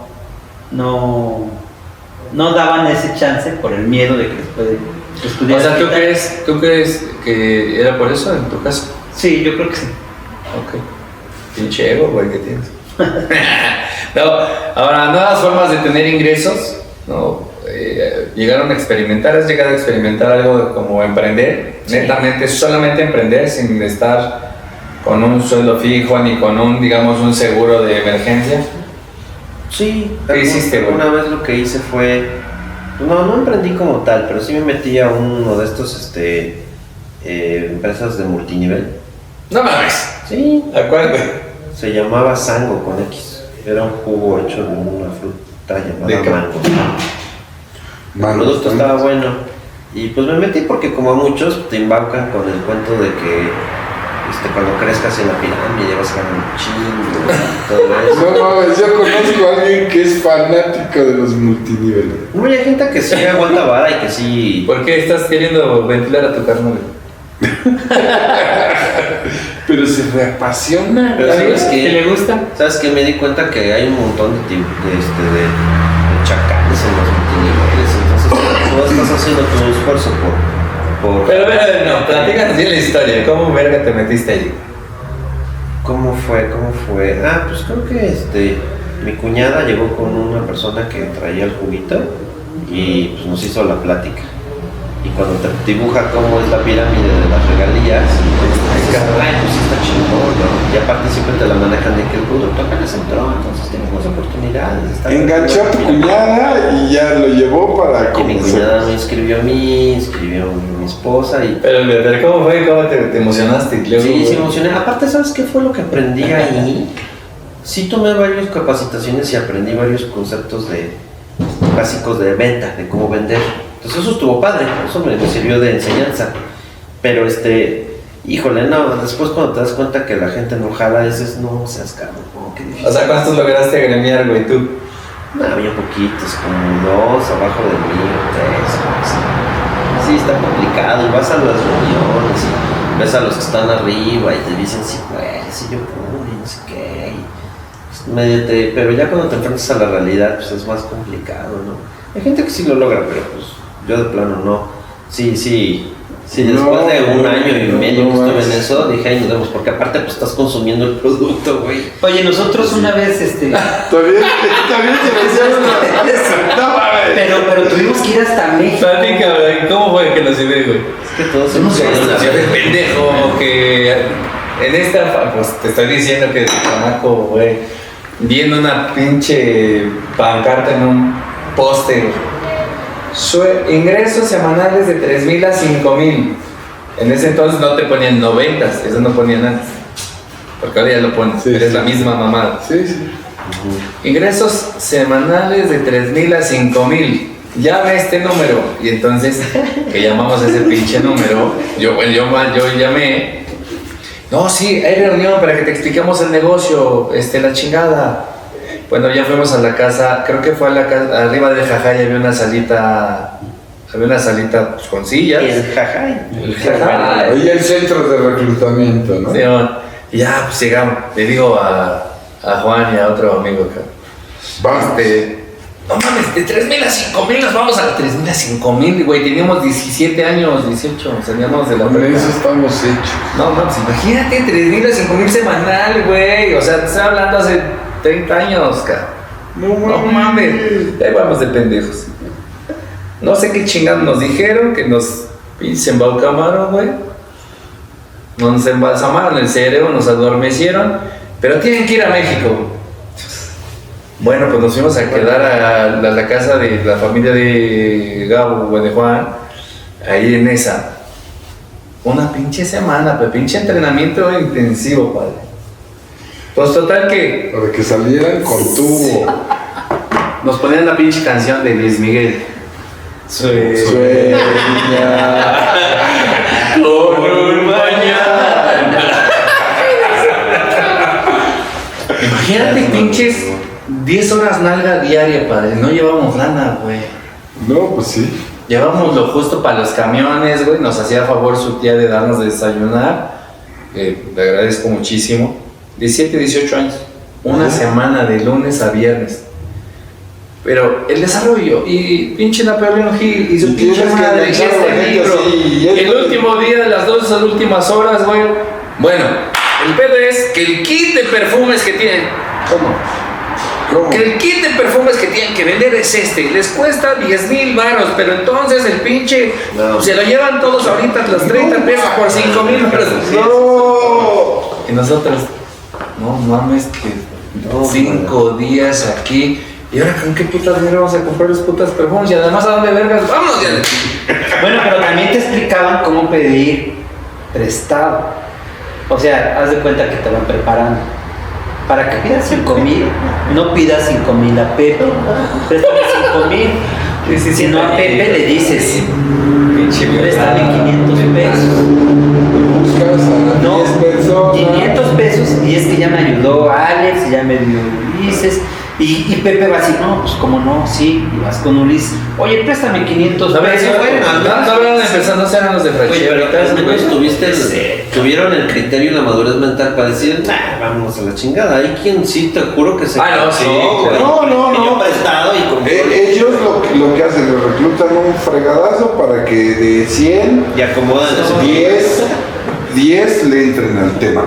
daban ese chance por el miedo de que les puede estudiar. O sea, ¿tú crees que era por eso en tu caso? Sí, yo creo que sí. Ok. Pinche ego, güey, que tienes. No, ahora, nuevas formas de tener ingresos, ¿no? Llegaron a experimentar, ¿has llegado a experimentar algo como emprender? Sí. Netamente, solamente emprender sin estar con un sueldo fijo ni con un seguro de emergencia. Sí, ¿qué hiciste, güey? Una vez lo que hice fue, no emprendí como tal, pero sí me metí a uno de estos empresas de multinivel. No mames. Sí. ¿A cuál, güey? Se llamaba Sango con X. Era un jugo hecho de una fruta llamada mango. El producto estaba bueno. Y pues me metí porque como a muchos te embaucan con el cuento de que cuando crezcas en la pirámide vas a ganar un chingo y todo eso. No mames, yo conozco a alguien que es fanático de los multiniveles. No, hay gente que sí aguanta vara y que sí. ¿Por qué estás queriendo ventilar a tu carnal? Pero se reapasiona. Pero ¿sabes qué? ¿Le gusta? ¿Sabes qué? Me di cuenta que hay un montón de chacales en los multiniveles. Entonces tú estás haciendo tu esfuerzo por... Pero no, platícanos bien la historia. ¿Cómo verga te metiste allí? ¿Cómo fue? Pues creo que mi cuñada llegó con una persona que traía el juguito y pues nos hizo la plática. Y cuando te dibuja cómo es la pirámide de las regalías, dices, pues está chingón, ¿no? Y aparte siempre te la manejan de que el producto apenas entró, entonces tienes más oportunidades. Enganchó a tu cuñada y ya lo llevó para y mi cuñada me inscribió a mí, inscribió a mi esposa y... Pero ¿cómo fue? ¿Cómo te emocionaste? Sí, me emocioné. Aparte, ¿sabes qué fue lo que aprendí ahí? Sí tomé varias capacitaciones y aprendí varios conceptos básicos de venta, de cómo vender. Entonces eso estuvo padre, eso me sirvió de enseñanza. Pero híjole, no, después cuando te das cuenta que la gente no jala, dices, no seas cabrón, qué difícil. O sea, ¿cuántos lograste agremiar, güey, tú? No, había poquitos, como 2 abajo de mí, 3. Sí, está complicado. Y vas a las reuniones y ves a los que están arriba y te dicen, sí, pues, sí, yo puedo, y no sé qué. Pero ya cuando te enfrentas a la realidad, pues es más complicado, ¿no? Hay gente que sí lo logra, pero pues yo de plano no. Sí, después de un año y medio que estuve en eso, dije, ay, nos vemos, porque aparte pues estás consumiendo el producto, güey. Oye, nosotros una vez, Todavía se me hicieron las... No mames. pero tuvimos que ir hasta México. Platica, güey, ¿cómo fue que nos llevé, güey? Es que todos Hemos hemos visto, Si eres pendejo, que en esta, pues te estoy diciendo que de chamaco, güey, viendo una pinche pancarta en un póster. Ingresos semanales de 3,000 a 5,000. En ese entonces no te ponían 90, eso no ponían antes. Porque ahora ya lo ponen, Sí, eres sí. la misma mamada. Sí, sí. Ingresos semanales de 3,000 a 5,000. Llame este número. Y entonces, que llamamos ese pinche número, yo llamé. No, sí, hay reunión para que te expliquemos el negocio, la chingada. Bueno, ya fuimos a la casa, creo que fue a la casa, arriba de Jajay había una salita pues, con sillas. El jajay. El Jajay. Ahí el centro de reclutamiento, ¿no? Sí, y ya, pues llegamos. Le digo a Juan y a otro amigo acá. Vamos. No mames, de 3,000 a 5,000 nos vamos a 3,000 a 5,000, güey. Teníamos 17 años, 18, salíamos de la Con prepa. eso estamos hechos. No, pues imagínate, 3,000 a 5,000 semanal, güey. O sea, te estoy hablando hace 30 años, cara. No mames, ahí vamos de pendejos. No sé qué chingados nos dijeron, que nos pinche embaucamaron, güey. Nos embalsamaron el cerebro, nos adormecieron, pero tienen que ir a México. Bueno, pues nos fuimos a quedar a la casa de la familia de Gabo, güey, de Juan, ahí en esa. Una pinche semana, pues pinche entrenamiento intensivo, padre. Pues total que Para que salieran con tubo. nos ponían la pinche canción de Luis Miguel. Sueña. Con un mañana. Imagínate pinches 10 horas nalga diaria, padre. No llevamos lana, güey. No, pues sí. Llevamos lo justo para los camiones, güey. Nos hacía favor su tía de darnos de desayunar. Le agradezco muchísimo. 17, 18 años. Una semana de lunes a viernes. Pero el desarrollo y pinche Napoleón Hill y su Y pinche tienes que madre y enganchar a la este gente libro. así, y El esto- último día de las 2 a las últimas horas, güey. Bueno, el pedo es que el kit de perfumes que tienen. ¿Cómo? Que el kit de perfumes que tienen que vender es les cuesta 10,000 varos, pero entonces el pinche No. se lo llevan todos ahorita los 30 pesos por 5,000 varos. ¡No! Y nosotros, no mames, que No, 5 días aquí. ¿Y ahora con qué putas dinero vamos a comprar los putas perfumes? Y además, ¿a dónde vergas? ¡Vámonos ya! Bueno, pero también te explicaban cómo pedir prestado. O sea, haz de cuenta que te van preparando. Para que pidas 5,000, no pidas 5,000 a Pepe, préstame 5,000. Si no a Pepe le dices, Pinche préstame 500 pesos. Buscas a No, 10 personas. 500 pesos y es que ya me ayudó Alex, ya me dio Ulises. Y Pepe va así, no, pues como no, sí, y vas con Ulises. Oye, préstame 500 A ver, pesos. no hablaron de empezar, no serán los de Oye, frachero. pero al menos tuvieron el criterio y la madurez mental para decir, nah, vámonos a la chingada. Hay quien sí, te juro que se Ah, no, cansó, sí, güey. claro. No, Pidió prestado y compró. Ellos lo que hacen, le reclutan un fregadazo para que de 100, Y acomodan eso. 10 le entren al tema.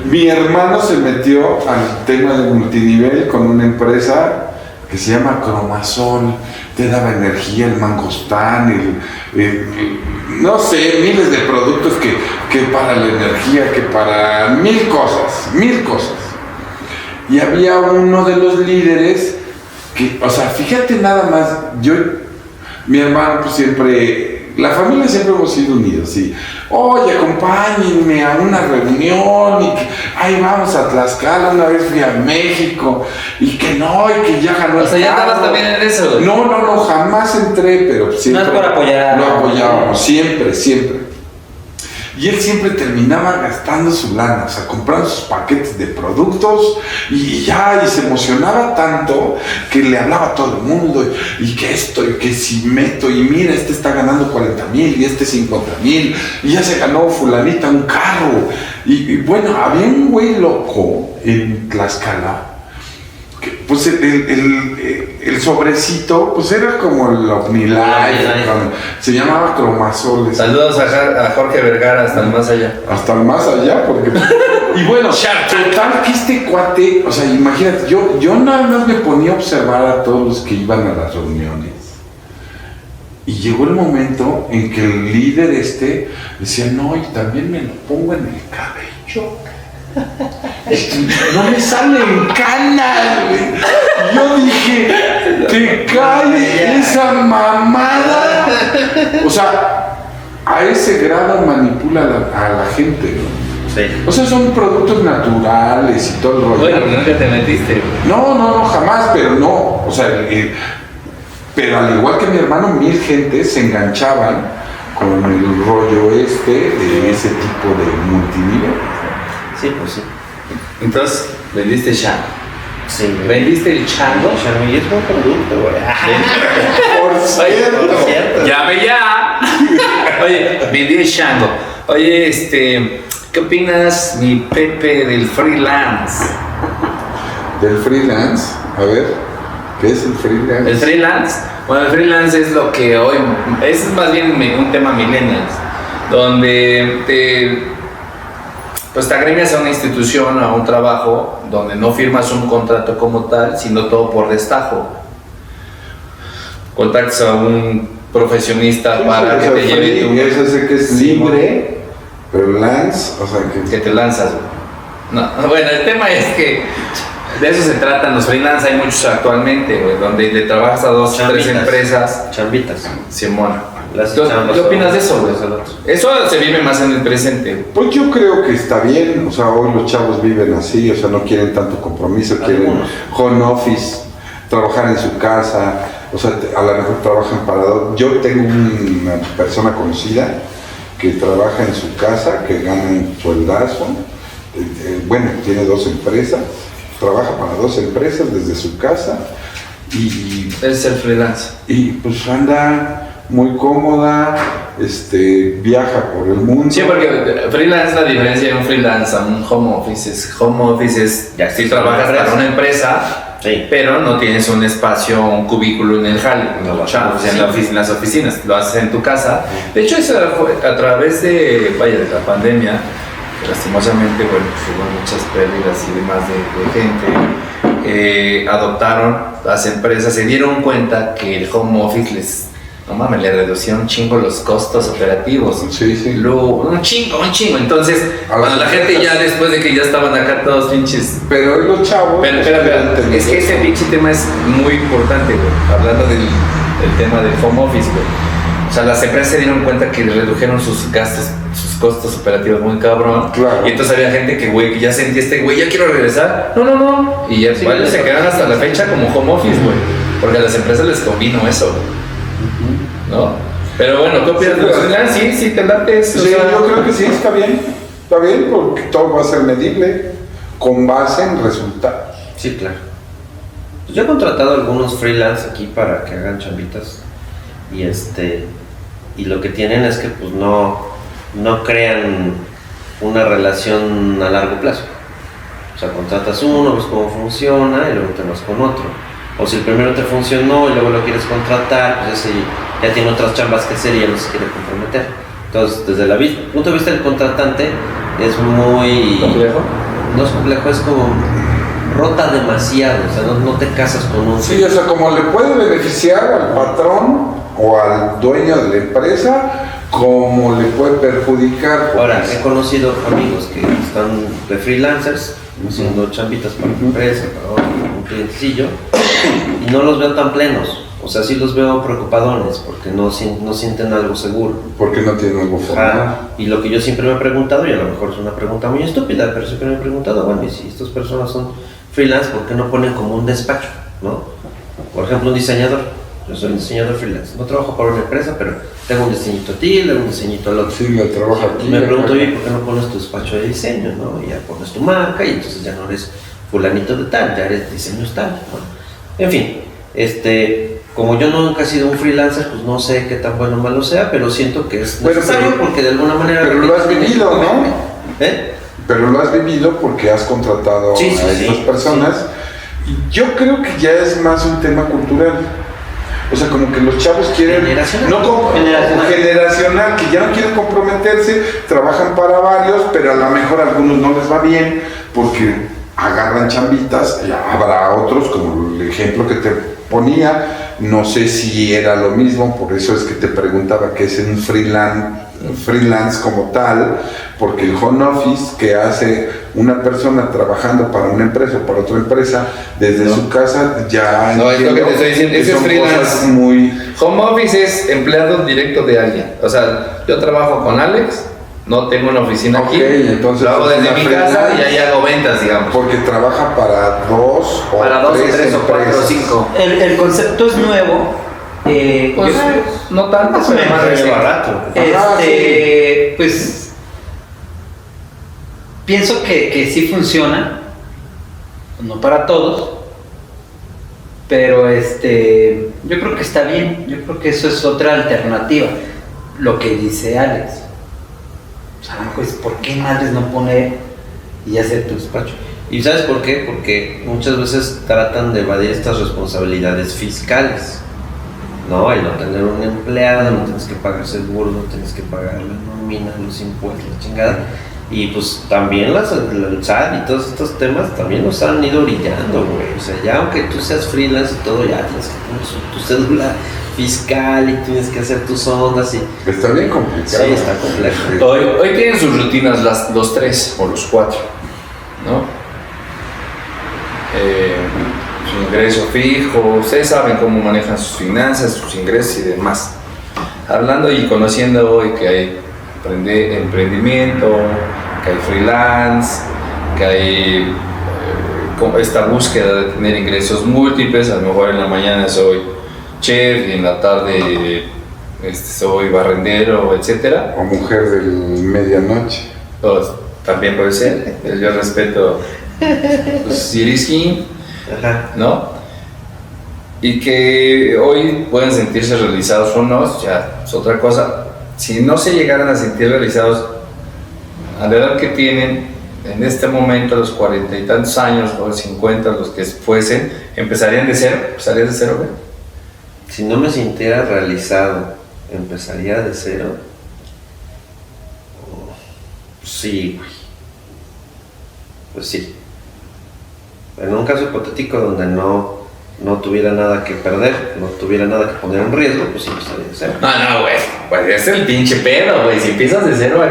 Mi hermano se metió al tema de multinivel con una empresa que se llama Cromasol. Te daba energía, el mangostán, no sé, miles de productos que para la energía, que para mil cosas. Y había uno de los líderes que, o sea, fíjate nada más, mi hermano pues siempre la familia siempre hemos sido unidos, sí. Oye, acompáñenme a una reunión y que, ay, vamos a Tlaxcala, una vez fui a México y que no, y que ya ganó O sea, el ya estabas carro. también en eso, güey. No, jamás entré, pero siempre No es por apoyar. lo apoyábamos, siempre. Y él siempre terminaba gastando su lana, o sea, comprando sus paquetes de productos y se emocionaba tanto que le hablaba a todo el mundo y que esto, y que si meto, y mira, este está ganando 40,000 y este 50,000 y ya se ganó fulanita un carro. Y bueno, había un güey loco en Tlaxcala, que, pues el sobrecito, pues era como el OmniLife, se llamaba Cromasol. Saludos a Jorge Vergara hasta el más allá. Hasta el más allá, porque... Y bueno, total que este cuate, o sea, imagínate, yo nada más me ponía a observar a todos los que iban a las reuniones. Y llegó el momento en que el líder decía, no, y también me lo pongo en el cabello. No me salen canas, güey. Yo dije, te cae esa mamada. O sea, a ese grado manipula a la gente, ¿no? Sí. O sea, son productos naturales y todo el rollo. Bueno, pero nunca te metiste, güey. No, jamás, pero no. O sea, pero al igual que mi hermano, mil gentes se enganchaban con el rollo de ese tipo de multinivel. Sí, pues sí. Entonces, vendiste chango. Sí. ¿Vendiste el chango? Y es buen producto, güey. Por cierto. ¡Llame ya! Oye, vendí el chango. Oye, ¿qué opinas, mi Pepe, del freelance? Del freelance, a ver, ¿qué es el freelance? ¿El freelance? Bueno, el freelance es lo que hoy... Es más bien un tema millennials, donde pues te agremias a una institución, a un trabajo, donde no firmas un contrato como tal, sino todo por destajo. Contactas a un profesionista para que te lleve tu... Eso sé que es libre, pero lance, o sea que te lanzas. No, bueno, el tema es que de eso se tratan los freelance, hay muchos actualmente, güey, donde le trabajas a 2 o 3 empresas. Chambitas. Simón. Las ¿Qué chambas opinas de son- eso, güey? Eso se vive más en el presente. Pues yo creo que está bien, o sea, hoy los chavos viven así, o sea, no quieren tanto compromiso, quieren Algunos. home office, trabajar en su casa, o sea, a lo mejor trabajan para dos. Yo tengo una persona conocida que trabaja en su casa, que gana un sueldazo, bueno, tiene 2 empresas, trabaja para 2 empresas desde su casa y Es el freelance. pues anda muy cómoda, viaja por el mundo. Sí, porque freelance, la diferencia de un freelance a un home office es Ya, si sí, trabajas una para empresa. una empresa, Sí. pero no tienes un espacio, un cubículo en el jale, No, o sea, sí. en las oficinas, lo haces en tu casa. De hecho, eso fue a través de la pandemia, que lastimosamente, bueno, pues hubo muchas pérdidas y demás de gente, adoptaron las empresas, se dieron cuenta que el home office le reducieron un chingo los costos operativos. Sí. Un chingo. Entonces, A las cuando la gente empresas. ya después de que ya estaban acá todos pinches. Pero hoy los chavos... Pero, es que ese pinche tema es muy importante, güey. Hablando del tema del home office, güey. O sea, las empresas se dieron cuenta que redujeron sus gastos, sus costos operativos muy cabrón. Claro. Y entonces había gente que, güey, que ya sentía güey, ya quiero regresar. No. Y ya, Sí, varios se quedaron hasta la fecha como home office, güey. Porque a las empresas les convino eso, güey. ¿No? Pero bueno, ¿qué opinas de los freelance? Sí, te late eso. Sí, yo creo que sí, está bien porque todo va a ser medible con base en resultados. Sí, claro. Pues yo he contratado algunos freelance aquí para que hagan chambitas y lo que tienen es que pues no crean una relación a largo plazo. O sea, contratas uno, ves cómo funciona y luego te vas con otro. O si el primero te funcionó y luego lo quieres contratar, pues ese ya tiene otras chambas que hacer y ya no se quiere comprometer. Entonces, desde el punto de vista del contratante, es muy... ¿Complejo? No es complejo, es como rota demasiado, o sea, no te casas con un... Sí, o sea, como le puede beneficiar al patrón o al dueño de la empresa, como le puede perjudicar. Ahora, he conocido amigos que están de freelancers, haciendo chambitas para una empresa, para un clientecillo, y no los veo tan plenos, O sea, sí los veo preocupadones porque no sienten algo seguro. Porque no tienen algo formal. Y lo que yo siempre me he preguntado, y a lo mejor es una pregunta muy estúpida, pero siempre me he preguntado, bueno, y si estas personas son freelance, ¿por qué no ponen como un despacho, no? Por ejemplo, un diseñador. Yo soy un diseñador freelance. No trabajo para una empresa, pero tengo un diseñito a ti, tengo un diseñito al otro. Sí, me trabajo aquí. Me pregunto, oye, ¿por qué no pones tu despacho de diseño, no? Y ya pones tu marca y entonces ya no eres fulanito de tal, ya eres diseños tal, ¿no? En fin, como yo nunca he sido un freelancer, pues no sé qué tan bueno o malo sea, pero siento que es necesario porque de alguna manera... Pero lo has vivido, ¿no? ¿Eh? Pero lo has vivido porque has contratado Sí, a estas personas. Sí. Y yo creo que ya es más un tema cultural. O sea, como que los chavos quieren... Generacional. No como generacional, que ya no quieren comprometerse, trabajan para varios, pero a lo mejor a algunos no les va bien porque agarran chambitas, y habrá otros, como el ejemplo que te ponía, no sé si era lo mismo, por eso es que te preguntaba qué es un freelance como tal, porque el home office que hace una persona trabajando para una empresa o para otra empresa desde su casa ya no, es lo que te estoy diciendo, ese es freelance. Muy... Home office es empleado directo de alguien. O sea, yo trabajo con Alex, no tengo una oficina aquí, entonces lo hago desde mi casa y ahí hago ventas, digamos. Porque trabaja para dos o tres o cuatro o cinco. El concepto es nuevo. Pues no tanto, más o pero menos más reciente. barato. Pues pienso que sí funciona, no para todos, pero yo creo que está bien, yo creo que eso es otra alternativa, lo que dice Alex. O sea, pues, ¿por qué madres no poner y hacer tu despacho? ¿Y sabes por qué? Porque muchas veces tratan de evadir estas responsabilidades fiscales. No, el no tener un empleado, no tienes que pagar seguro, no tienes que pagar la nómina, los impuestos, la chingada. Y pues también el SAT y todos estos temas también nos han ido orillando, güey. O sea, ya aunque tú seas freelance y todo, ya tienes que tener tu cédula fiscal y tienes que hacer tus ondas y... Está bien complicado. Sí, está complejo. Hoy tienen sus rutinas los tres o los cuatro, ¿no? Su ingreso fijo, ustedes saben cómo manejan sus finanzas, sus ingresos y demás. Hablando y conociendo hoy que hay emprendimiento, que hay freelance, que hay esta búsqueda de tener ingresos múltiples, a lo mejor en la mañana soy chef y en la tarde soy barrendero, etcétera. O mujer de medianoche. Pues, también puede ser, yo respeto Siriskin, ¿no? Y que hoy pueden sentirse realizados o no, ya es otra cosa. Si no se llegaran a sentir realizados a la edad que tienen en este momento, los 40 y tantos años, o 50, los que fuesen, empezarían de cero, ¿güey? Si no me sintiera realizado, ¿empezaría de cero? Sí, güey. Pues sí. En un caso hipotético donde no tuviera nada que perder, no tuviera nada que poner en riesgo, pues sí empezaría de cero. No, güey. Pues es el pinche pedo, güey. Si empiezas de cero, hay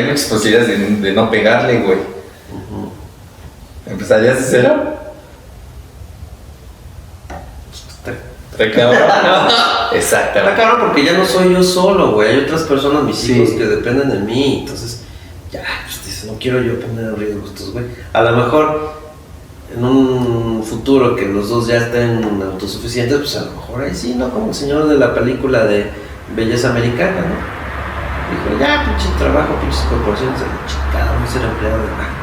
muchas posibilidades de no pegarle, güey. ¿Empezarías de cero? ¿Te cabrón? Exactamente. Está cabrón porque ya no soy yo solo, güey. Hay otras personas, mis hijos, que dependen de mí. Entonces, ya, pues dice, no quiero yo poner en riesgo a estos, güey. A lo mejor en un futuro que los dos ya estén autosuficientes, pues a lo mejor ahí sí, ¿no? Como el señor de la película de Belleza Americana, ¿no? Dijo, ya, pinche trabajo, pinches corporaciones, de la chingada, voy a ser empleado de banco.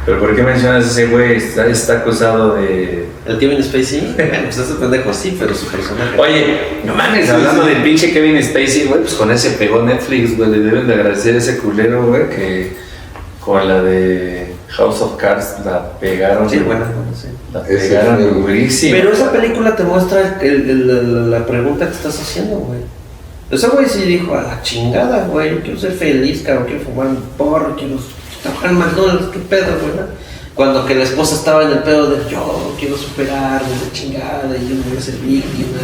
¿Pero por qué mencionas a ese güey? Está acusado de... ¿El Kevin Spacey? Pues ese pendejo sí, pero su personaje... Oye, no mames, hablando del pinche Kevin Spacey, güey, pues con ese pegó Netflix, güey, le deben de agradecer a ese culero, güey, que con la de House of Cards la pegaron. Sí, bueno, sí. La pegaron durísimo. Pero esa película te muestra la pregunta que estás haciendo, güey. Ese güey sí dijo, a la chingada, güey, yo quiero ser feliz, cabrón, quiero fumar un porro, quiero trabajar en McDonald's, qué pedo, güey. Cuando que la esposa estaba en el pedo de yo quiero superarme, de chingada, y yo no voy a ser víctima.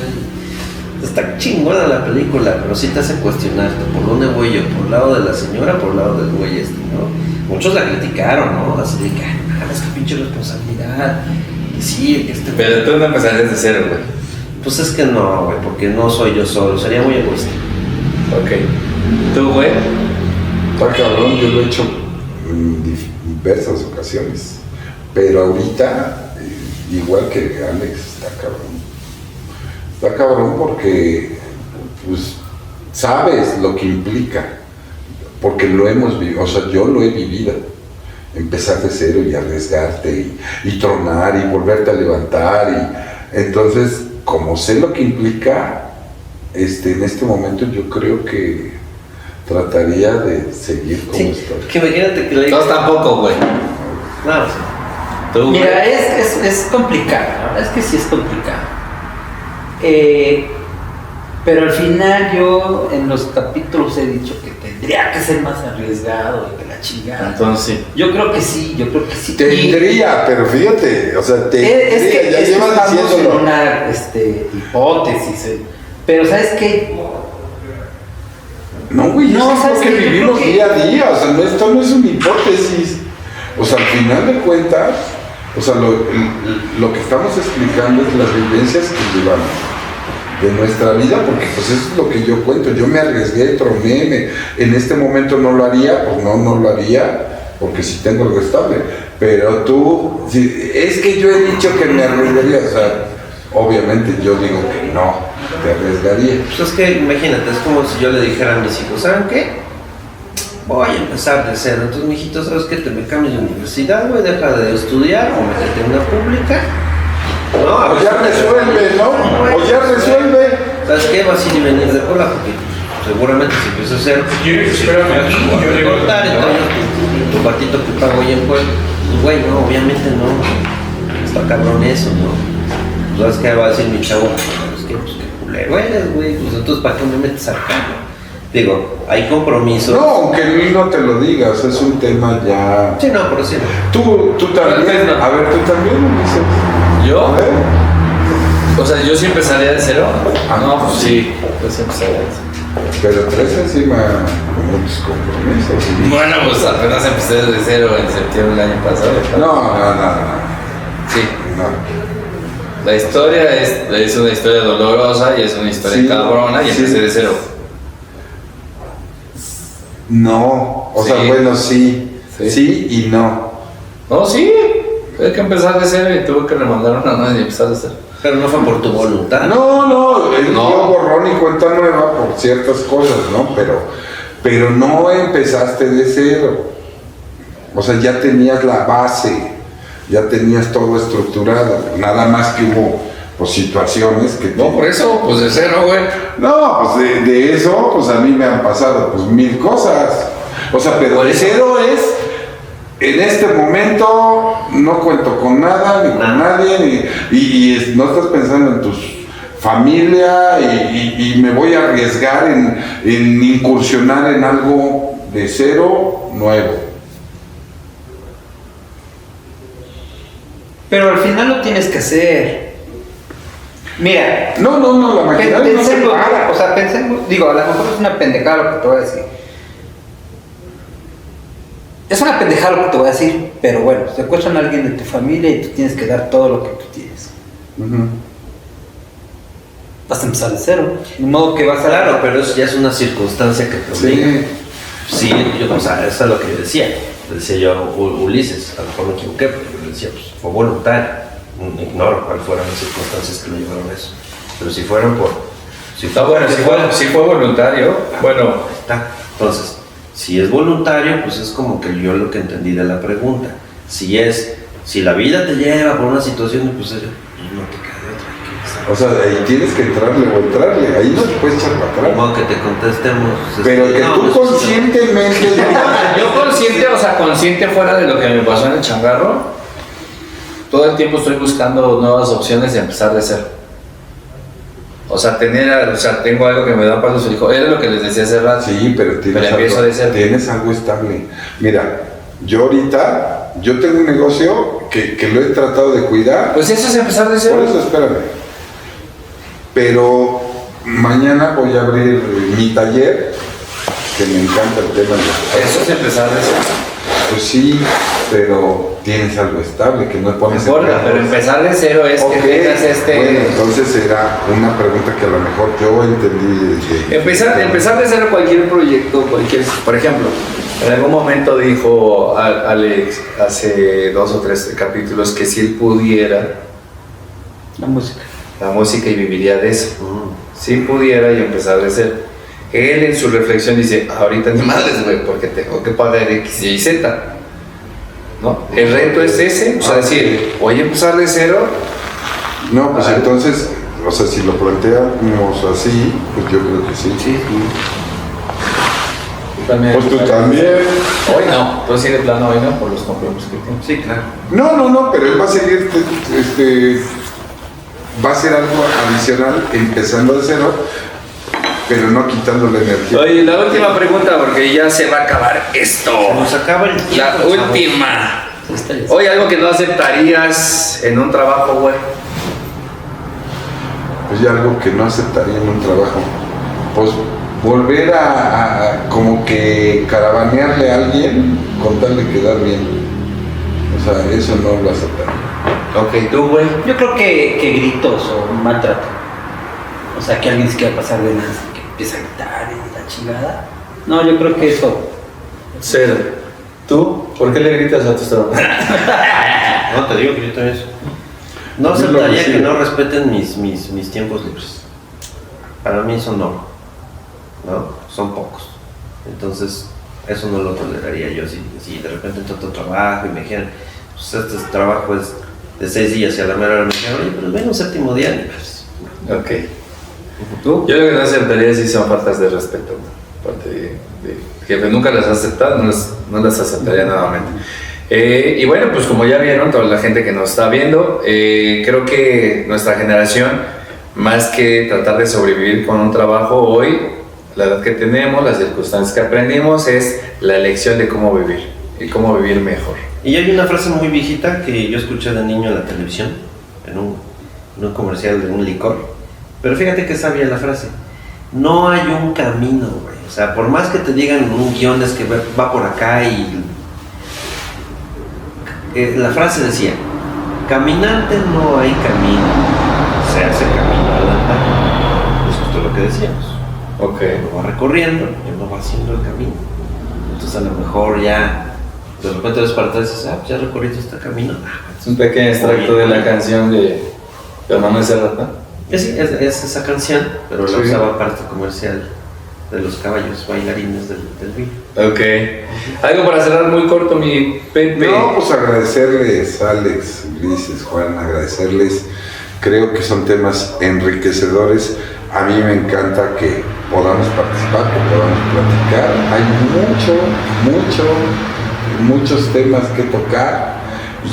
Está chingona la película, pero sí te hace cuestionarte por dónde voy yo, por el lado de la señora, por el lado del güey ¿no? Muchos la criticaron, ¿no? Así de que, ay, es que pinche responsabilidad. Y sí, que Pero tú no empezarías de cero, güey. Pues es que no, güey, porque no soy yo solo, sería muy egoísta. Ok. ¿Tú, güey? Está cabrón, yo lo he hecho en diversas ocasiones. Pero ahorita, igual que Alex, está cabrón. Está cabrón porque, pues, sabes lo que implica. Porque lo hemos vivido, o sea, yo lo he vivido. Empezar de cero y arriesgarte y tronar y volverte a levantar. Entonces, como sé lo que implica, en este momento yo creo que trataría de seguir como estoy. Que imagínate que le No, tampoco, güey. No, sí. Tú, güey. Mira, es complicado, la verdad es que sí es complicado. Pero al final yo en los capítulos he dicho que tendría que ser más arriesgado y que la chingada. Entonces sí. Yo creo que sí. Tendría, pero fíjate, o sea, tendría, Es que, ya es que llevas estamos en diciéndolo. una hipótesis. Pero ¿sabes qué? No, güey, No, es ¿sabes lo que qué? Yo vivimos creo que- día a día, o sea, esto no es una hipótesis. O sea, al final de cuentas, o sea, lo que estamos explicando es las vivencias que llevamos de nuestra vida, porque pues eso es lo que yo cuento. Yo me arriesgué, troné, en este momento no lo haría, pues no lo haría, porque sí tengo algo estable. Pero tú, es que yo he dicho que me arriesgaría, o sea, obviamente yo digo que no, te arriesgaría. Pues es que imagínate, es como si yo le dijera a mis hijos, ¿saben qué? Voy a empezar de cero. Entonces, mijito, ¿sabes qué? Te me cambias de universidad, güey, deja de estudiar o métete en una pública. No, O ya resuelve, ¿no? O ya resuelve. ¿Sabes qué? Vas a ir y venir de cola porque seguramente si empiezas a hacer cortar, entonces tu patito que pago hoy en Puebla, pues güey, no, obviamente no. Está cabrón eso, ¿no? ¿Sabes qué va a decir mi chavo? Pues que culero eres, güey. Pues entonces, ¿para qué me metes acá? Digo, hay compromisos. No, aunque él no te lo digas, es un tema ya. Sí, no, pero sí. Tú también, a ver, tú también lo dices. ¿Yo? A ver. O sea, yo sí empezaría de cero. No, pues sí. Yo sí empezaría de cero. Pero traes encima muchos compromisos. Bueno, pues apenas empecé desde cero en septiembre del año pasado. No. Sí. No. La historia es una historia dolorosa y es una historia Sí, cabrona y sí. empecé de cero. No, o sea, Sí. bueno, sí. Sí y no. No, sí. Tuve que empezar de cero y tuve que remandar una nueva y empezar de cero. Pero no fue por tu voluntad. No, él No. dio borrón y cuenta nueva por ciertas cosas, ¿no? Pero no empezaste de cero. O sea, ya tenías la base, ya tenías todo estructurado. Nada más que hubo pues, situaciones que... No, por eso, pues de cero, güey. No, pues de eso, pues a mí me han pasado pues 1000 cosas. O sea, pero Por de eso. cero es, en este momento no cuento con nada, ni con Nada. nadie, y no estás pensando en tu familia y me voy a arriesgar en incursionar en algo de cero nuevo. Pero al final lo tienes que hacer. Mira, No, la maquinaria no se pensemos, para. o sea, pensemos, digo, a lo mejor es una pendejada lo que te voy a decir. Es una pendejada lo que te voy a decir, pero bueno, secuestran a alguien de tu familia y tú tienes que dar todo lo que tú tienes. Ujú. Vas a empezar de cero. De modo que vas a... Claro, pero eso ya es una circunstancia que te obliga. Sí. Sí, yo, o sea, eso es lo que yo decía. Decía yo, Ulises, a lo mejor me equivoqué, porque yo decía, pues fue voluntario. Ignoro cuáles fueron las circunstancias que lo llevaron a eso. Pero si fueron por. Si Está bueno, si fue voluntario. Bueno, Ahí está. Entonces, si es voluntario, pues es como que yo lo que entendí de la pregunta. Si la vida te lleva por una situación, pues no te queda de otra. Hay que estar. O sea, ahí tienes que entrarle, ahí no te puedes echar para De atrás. modo que te contestemos. Pero que no, tú pues, conscientemente... yo consciente fuera de lo que me pasó en el changarro, todo el tiempo estoy buscando nuevas opciones de empezar de cero. O sea, tengo algo que me da pasos y dijo, era lo que les decía hace rato. Sí, pero empiezo de cero. tienes algo estable. Mira, yo tengo un negocio que lo he tratado de cuidar. Pues eso es empezar de Por cero. eso, espérame. Pero mañana voy a abrir mi taller, que me encanta el tema. Eso es empezar de cero. Pues sí, pero tienes algo estable que no No pones importa, pero empezar de cero es Ok, que tengas bueno, entonces era una pregunta que a lo mejor yo entendí desde... Empezar de cero cualquier proyecto, por ejemplo, en algún momento dijo Alex hace 2 o 3 capítulos que si él pudiera La música. la música y viviría de eso, si pudiera y empezar de cero. Él en su reflexión dice, ahorita ni madres, güey, porque tengo que pagar X, Y, Z. ¿No? El reto es ese, o sea, decir, voy a empezar de cero. No, pues Ah. entonces, o sea, si lo planteamos así, pues yo creo que sí. Pues tú también. Hoy no, tú sí de plano hoy no, por los compromisos que tienes. Sí, claro. No, pero él va a seguir, va a ser algo adicional, empezando de cero, pero no quitándole energía. Oye, la última pregunta, porque ya se va a acabar esto. Nos acaba el tiempo. La chavos. última. Oye, algo que no aceptarías en un trabajo, güey. Pues ya algo que no aceptaría en un trabajo. Pues volver a como que caravanearle a alguien con tal de quedar bien. O sea, eso no lo aceptaría. Ok, tú, güey. Yo creo que gritos o maltrato. O sea, que alguien se quiera pasar de lanza, que empieza a gritar y la chingada. No, yo creo que eso. Cero. ¿Tú? ¿Por qué le gritas a tus trabajadores? No, te digo que yo también eso. No Yo lo aceptaría recibo. que no respeten mis tiempos libres. Para mí son no. Son pocos. Entonces, eso no lo toleraría yo. Si de repente entro a otro trabajo y me dijeran, pues este trabajo es de 6 días y a la mera hora me dijeron, oye, pero ven un séptimo día. Y pues, Ok. ¿Tú? Yo lo que no aceptaría sí son faltas de respeto. Parte de jefe, nunca las has aceptado, no las aceptaría nuevamente. Y bueno, pues como ya vieron, toda la gente que nos está viendo, creo que nuestra generación, más que tratar de sobrevivir con un trabajo hoy, la edad que tenemos, las circunstancias que aprendimos, es la elección de cómo vivir y cómo vivir mejor. Y hay una frase muy viejita que yo escuché de niño en la televisión, en un comercial de un licor. Pero fíjate que sabia la frase. No hay un camino, güey. O sea, por más que te digan en un guión es que va por acá y... la frase decía, caminante no hay camino, se hace camino al andar. Es justo lo que decíamos. Ok. Uno va recorriendo y uno va haciendo el camino. Entonces a lo mejor ya de repente ves para atrás y dices, ya recorrí este camino. Es un pequeño extracto de la canción de Manuel Serrat, ¿no? Es esa canción, pero la Sí. usaba parte comercial de los caballos bailarines del vino. Ok. Algo para cerrar muy corto, mi Pepe. No, pues agradecerles, Alex, Ulises, Juan, agradecerles. Creo que son temas enriquecedores. A mí me encanta que podamos participar, que podamos platicar. Hay muchos temas que tocar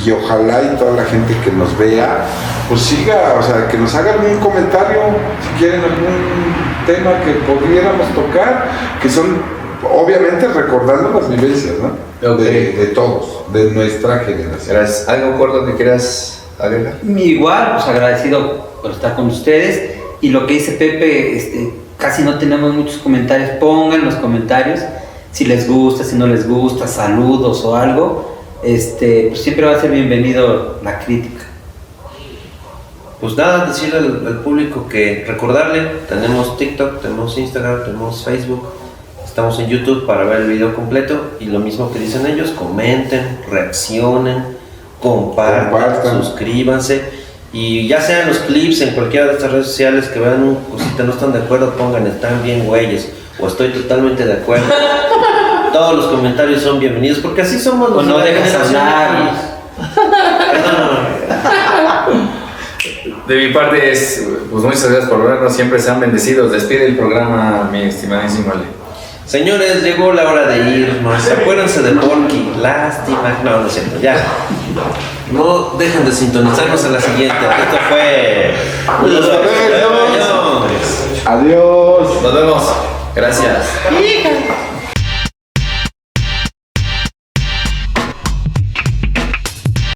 y ojalá y toda la gente que nos vea, pues siga, o sea, que nos haga algún comentario, si quieren algún tema que pudiéramos tocar, que son obviamente recordando las vivencias, ¿no? Ok. De todos, de nuestra generación. Gracias. ¿Algo corto que quieras agregar? Igual, pues agradecido por estar con ustedes. Y lo que dice Pepe, casi no tenemos muchos comentarios. Pongan los comentarios si les gusta, si no les gusta, saludos o algo. Pues siempre va a ser bienvenido la crítica. Pues nada, decirle al público que recordarle, tenemos TikTok, tenemos Instagram, tenemos Facebook, estamos en YouTube para ver el video completo y lo mismo que dicen ellos, comenten, reaccionen, compartan. Suscríbanse y ya sean los clips en cualquiera de estas redes sociales que vean un cosita, no están de acuerdo, pongan están bien güeyes o estoy totalmente de acuerdo. Todos los comentarios son bienvenidos porque así somos los O no de la dejes generación hablar. Perdón. De mi parte es, pues muchas gracias por vernos, siempre sean bendecidos. Despide el programa, mi estimadísimo Ale. Señores, llegó la hora de irnos. Acuérdense de Porky. Lástima. No, no es cierto. Ya. No dejen de sintonizarnos a la siguiente. Esto fue... Los Forever Young. Young. Adiós. Nos vemos. Gracias. Híjole.